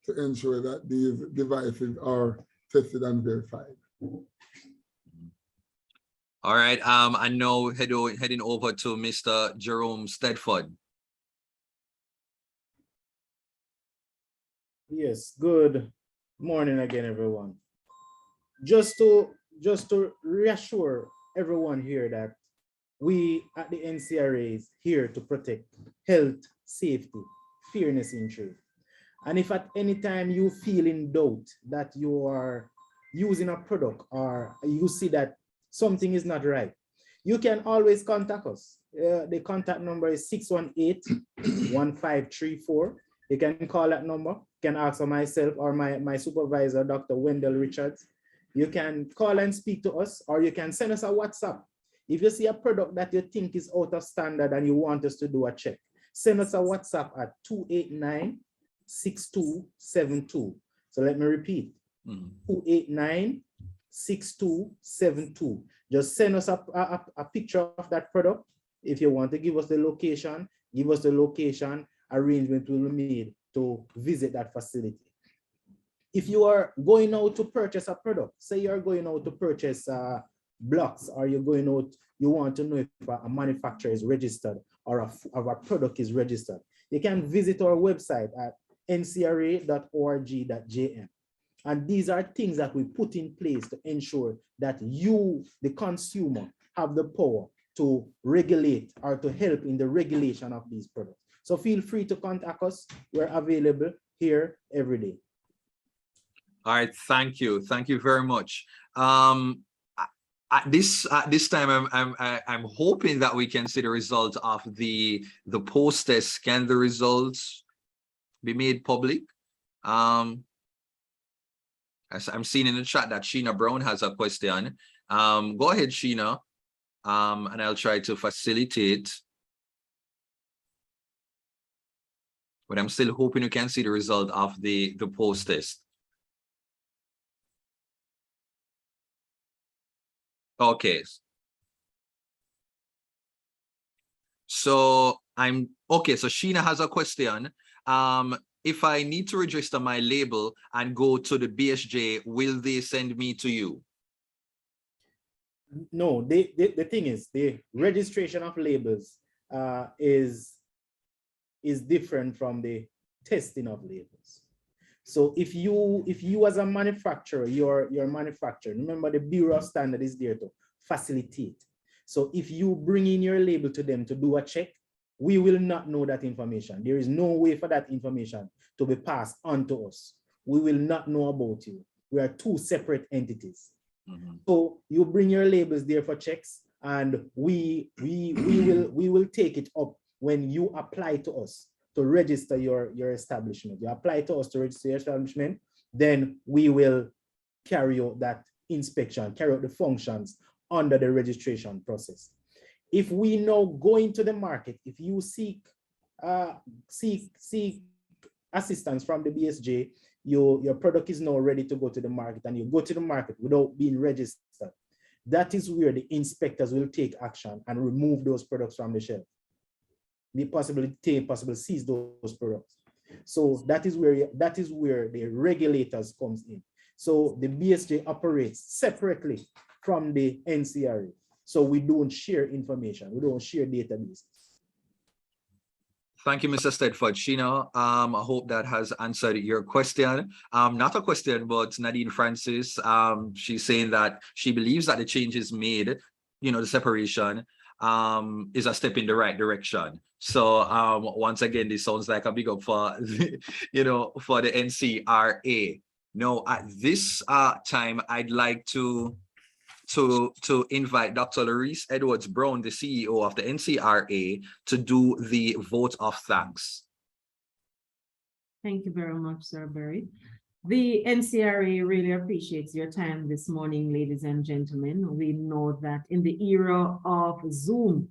to ensure that these devices are tested and verified. All right, I know heading over to Mr. Jerome Stedford. Yes, good morning again, everyone. Just to reassure everyone here that we at the NCRA is here to protect health, safety, fairness in trade. And if at any time you feel in doubt that you are using a product or you see that something is not right, you can always contact us. The contact number is 618-1534. You can call that number. You can ask for myself or my supervisor, Dr. Wendell Richards. You can call and speak to us, or you can send us a WhatsApp. If you see a product that you think is out of standard and you want us to do a check, send us a WhatsApp at 289-6272. So let me repeat, 289-6272. Just send us a picture of that product. If you want to give us the location, give us the location. Arrangement will be made to visit that facility. If you are going out to purchase a product, say you're going out to purchase blocks, or you're going out, you want to know if a manufacturer is registered or a product is registered, you can visit our website at ncra.org.jm. And these are things that we put in place to ensure that you, the consumer, have the power to regulate or to help in the regulation of these products. So feel free to contact us. We're available here every day. All right, thank you very much. At this time, I'm hoping that we can see the result of the post-test. Can the results be made public? As I'm seeing in the chat that Sheena Brown has a question. Go ahead, Sheena, and I'll try to facilitate. But I'm still hoping you can see the result of the post-test. Okay. So so Sheena has a question. If I need to register my label and go to the BSJ, will they send me to you? No, the thing is, the registration of labels is different from the testing of labels. So if you as a manufacturer, you're manufacturer, remember the Bureau of Standards is there to facilitate. So if you bring in your label to them to do a check, we will not know that information. There is no way for that information to be passed on to us. We will not know about you. We are two separate entities. So you bring your labels there for checks, and we will take it up when you apply to us to register your establishment. You apply to us to register your establishment, then we will carry out that inspection, carry out the functions under the registration process. If we now go into the market, if you seek assistance from the BSJ, your product is now ready to go to the market, and you go to the market without being registered, that is where the inspectors will take action and remove those products from the shelf. They possibly seize those products. So that is where the regulators comes in. So the BSJ operates separately from the NCRA. So we don't share information, we don't share databases. Thank you, Mr. Stedford. Sheena, I hope that has answered your question. Not a question, but Nadine Francis, she's saying that she believes that the changes made, the separation, is a step in the right direction. So once again, this sounds like a big up for, for the NCRA. Now, at this time, I'd like to invite Dr. Larice Edwards Brown, the CEO of the NCRA, to do the vote of thanks. Thank you very much, Sir Barry. The NCRA really appreciates your time this morning, ladies and gentlemen. We know that in the era of Zoom,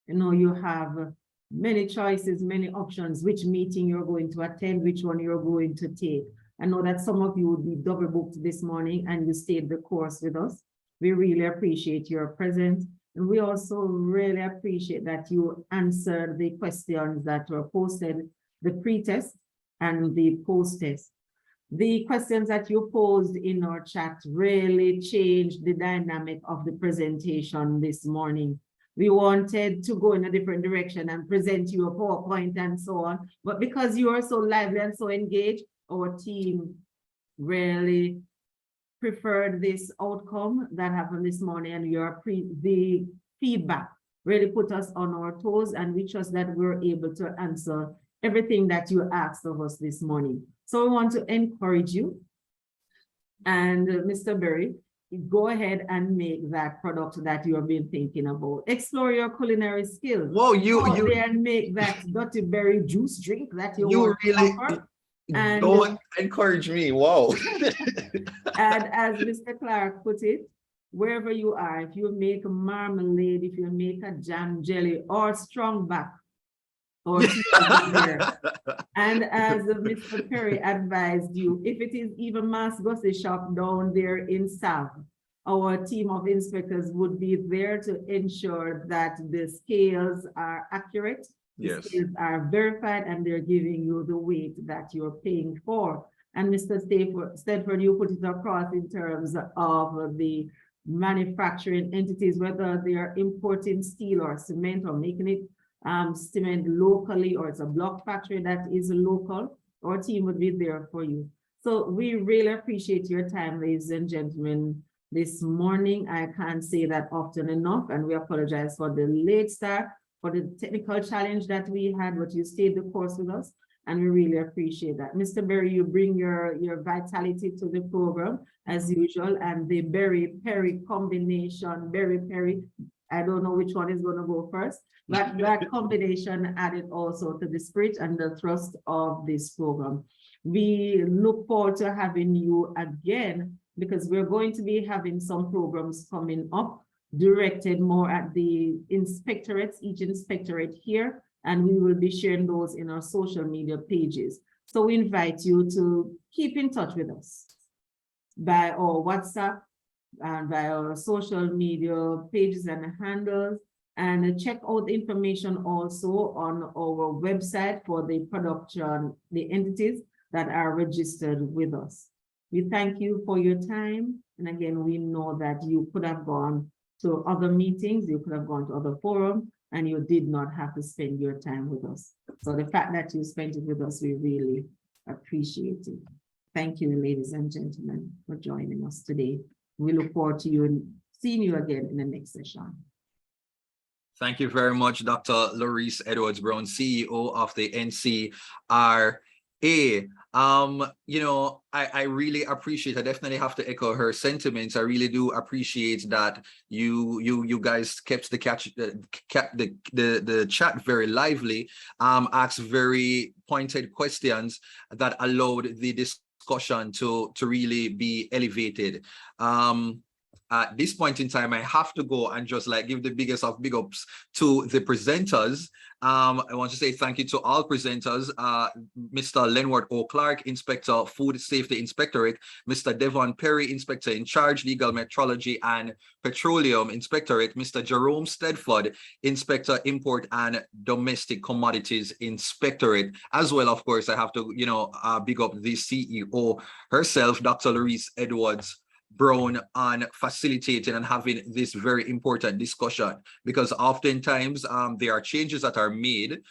you have many choices, many options, which meeting you're going to attend, which one you're going to take. I know that some of you would be double booked this morning and you stayed the course with us. We really appreciate your presence. And we also really appreciate that you answered the questions that were posted, the pre-test and the post-test. The questions that you posed in our chat really changed the dynamic of the presentation this morning. We wanted to go in a different direction and present you a PowerPoint and so on. But because you are so lively and so engaged, our team really preferred this outcome that happened this morning, and the feedback really put us on our toes, and we trust that we're able to answer everything that you asked of us this morning. So we want to encourage you, and Mr. Berry, go ahead and make that product that you have been thinking about. Explore your culinary skills. Whoa, and make that dirty berry juice drink that you want really to offer. And don't encourage me. Whoa. And as Mr. Clark put it, wherever you are, if you make a marmalade, if you make a jam jelly or strong back, or and as Mr. Perry advised you, if it is even mass grocery shop down there in South, our team of inspectors would be there to ensure that the scales are accurate. Yes. The scales are verified and they're giving you the weight that you're paying for. And Mr. Stedford, you put it across in terms of the manufacturing entities, whether they are importing steel or cement or making it cement locally, or it's a block factory that is local, our team would be there for you. So we really appreciate your time, ladies and gentlemen, this morning. I can't say that often enough, and we apologize for the late start, for the technical challenge that we had, but you stayed the course with us, and we really appreciate that. Mr. Berry, you bring your vitality to the program as usual, and the berry-perry combination, berry-perry, I don't know which one is going to go first, but that combination added also to the spirit and the thrust of this program. We look forward to having you again, because we're going to be having some programs coming up directed more at the inspectorates, each inspectorate here, and we will be sharing those in our social media pages. So we invite you to keep in touch with us by our WhatsApp and by our social media pages and handles, and check out the information also on our website for the production, the entities that are registered with us. We thank you for your time. And again, we know that you could have gone to other meetings, you could have gone to other forums, and you did not have to spend your time with us. So the fact that you spent it with us, we really appreciate it. Thank you, ladies and gentlemen, for joining us today. We look forward to you and seeing you again in the next session. Thank you very much, Dr. Larice Edwards Brown, CEO of the NCRA. I really appreciate, I definitely have to echo her sentiments. I really do appreciate that you guys kept the chat very lively, asked very pointed questions that allowed the discussion to really be elevated. at this point in time, I have to go and just like give the biggest of big ups to the presenters. I want to say thank you to all presenters, Mr. Lenward O. Clark, Inspector, Food Safety Inspectorate, Mr. Devon Perry, Inspector in Charge, Legal Metrology and Petroleum Inspectorate, Mr. Jerome Stedford, Inspector, Import and Domestic Commodities Inspectorate, as well, of course, I have to, big up the CEO herself, Dr. Louise Edwards Brown, on facilitating and having this very important discussion, because oftentimes there are changes that are made,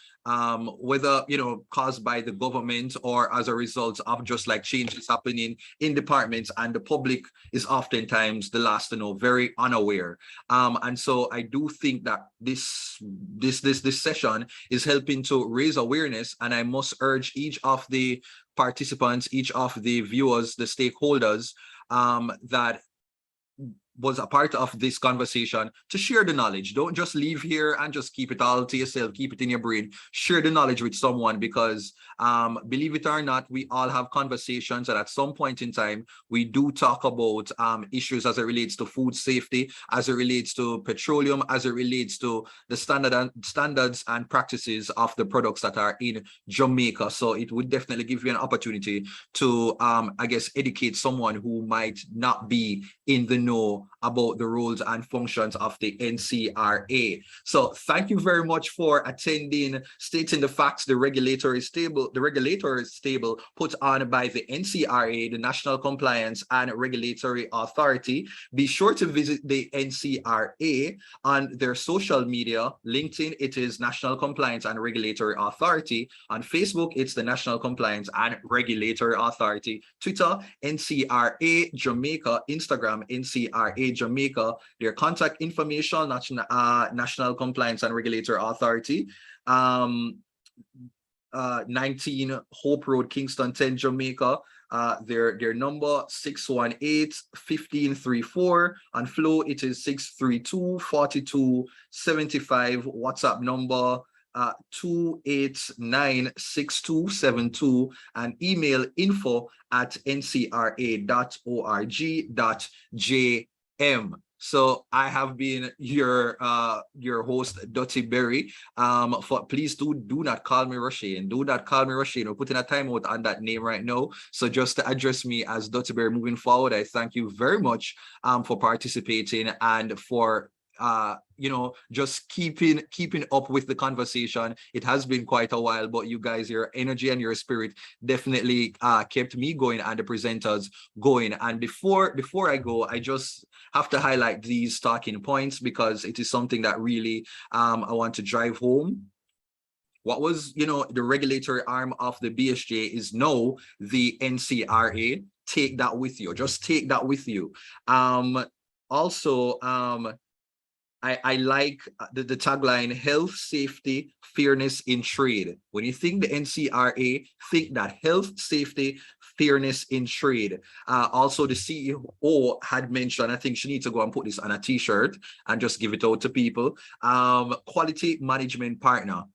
whether caused by the government or as a result of just like changes happening in departments, and the public is oftentimes the last to know, very unaware. And so I do think that this session is helping to raise awareness, and I must urge each of the participants, each of the viewers, the stakeholders that was a part of this conversation to share the knowledge. Don't just leave here and just keep it all to yourself, keep it in your brain. Share the knowledge with someone, because believe it or not, we all have conversations that at some point in time, we do talk about issues as it relates to food safety, as it relates to petroleum, as it relates to the standards and practices of the products that are in Jamaica. So it would definitely give you an opportunity to, I guess, educate someone who might not be in the know about the roles and functions of the NCRA. So thank you very much for attending Stating the Facts, the Regulator is Stable put on by the NCRA, the National Compliance and Regulatory Authority. Be sure to visit the NCRA on their social media. LinkedIn, it is National Compliance and Regulatory Authority. On Facebook, it's the National Compliance and Regulatory Authority. Twitter, NCRA Jamaica. Instagram, NCRA Jamaica. Their contact information, National Compliance and Regulatory Authority, 19 Hope Road, Kingston 10, Jamaica. Their number 618-1534. On Flow, it is 632-4275. WhatsApp number 289-6272, and email info@ncra.org.jm. So I have been your host, Dottie Berry. Please do not call me Rasheen. Do not call me Rasheen. We're putting a timeout on that name right now. So just to address me as Dottie Berry moving forward, I thank you very much for participating and for just keeping up with the conversation. It has been quite a while, but you guys, your energy and your spirit definitely kept me going and the presenters going. And before I go, I just have to highlight these talking points, because it is something that really I want to drive home. What was, the regulatory arm of the BSJ is now the NCRA. Take that with you. Just take that with you. Also, I like the tagline, health, safety, fairness in trade. When you think the NCRA, think that health, safety, fairness in trade. Also, the CEO had mentioned, I think she needs to go and put this on a t-shirt and just give it out to people. Quality management partner.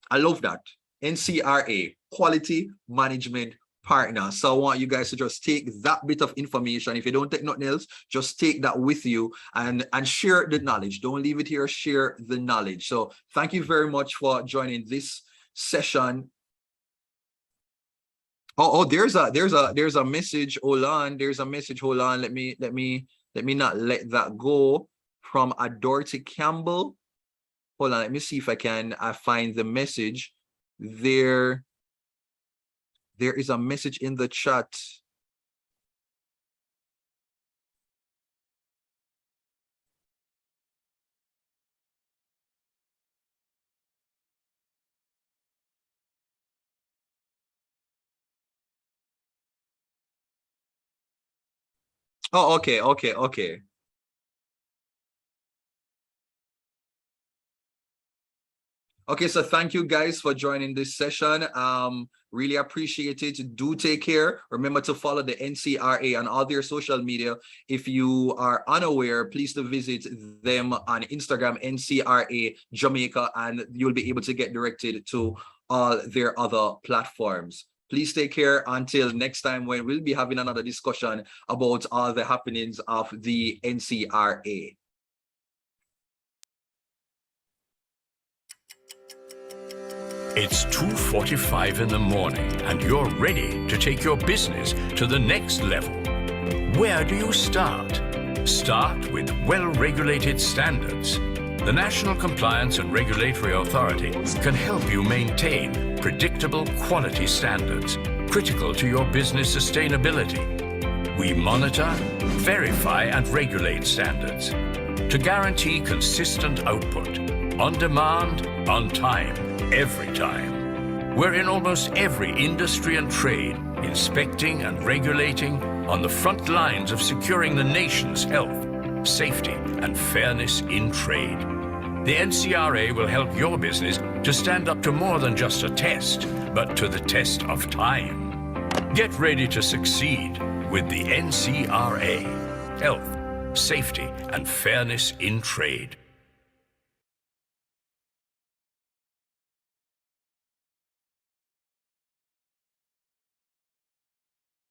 I love that. NCRA, quality management partner. So I want you guys to just take that bit of information. If you don't take nothing else, just take that with you and share the knowledge. Don't leave it here, share the knowledge. So thank you very much for joining this session. There's a message. Hold on. There's a message. Hold on. Let me not let that go from a Dorothy Campbell. Hold on. Let me see if I find the message. There is a message in the chat. Oh, okay. Okay, so thank you guys for joining this session. Really appreciate it. Do take care. Remember to follow the NCRA on all their social media. If you are unaware, please to visit them on Instagram, NCRA Jamaica, and you'll be able to get directed to all their other platforms. Please take care until next time when we'll be having another discussion about all the happenings of the NCRA. It's 2:45 in the morning and you're ready to take your business to the next level. Where do you start? Start with well-regulated standards. The National Compliance and Regulatory Authority can help you maintain predictable quality standards critical to your business sustainability. We monitor, verify, and regulate standards to guarantee consistent output, on demand, on time, every time. We're in almost every industry and trade, inspecting and regulating on the front lines of securing the nation's health, safety, and fairness in trade. The NCRA will help your business to stand up to more than just a test, but to the test of time. Get ready to succeed with the NCRA. Health, safety, and fairness in trade.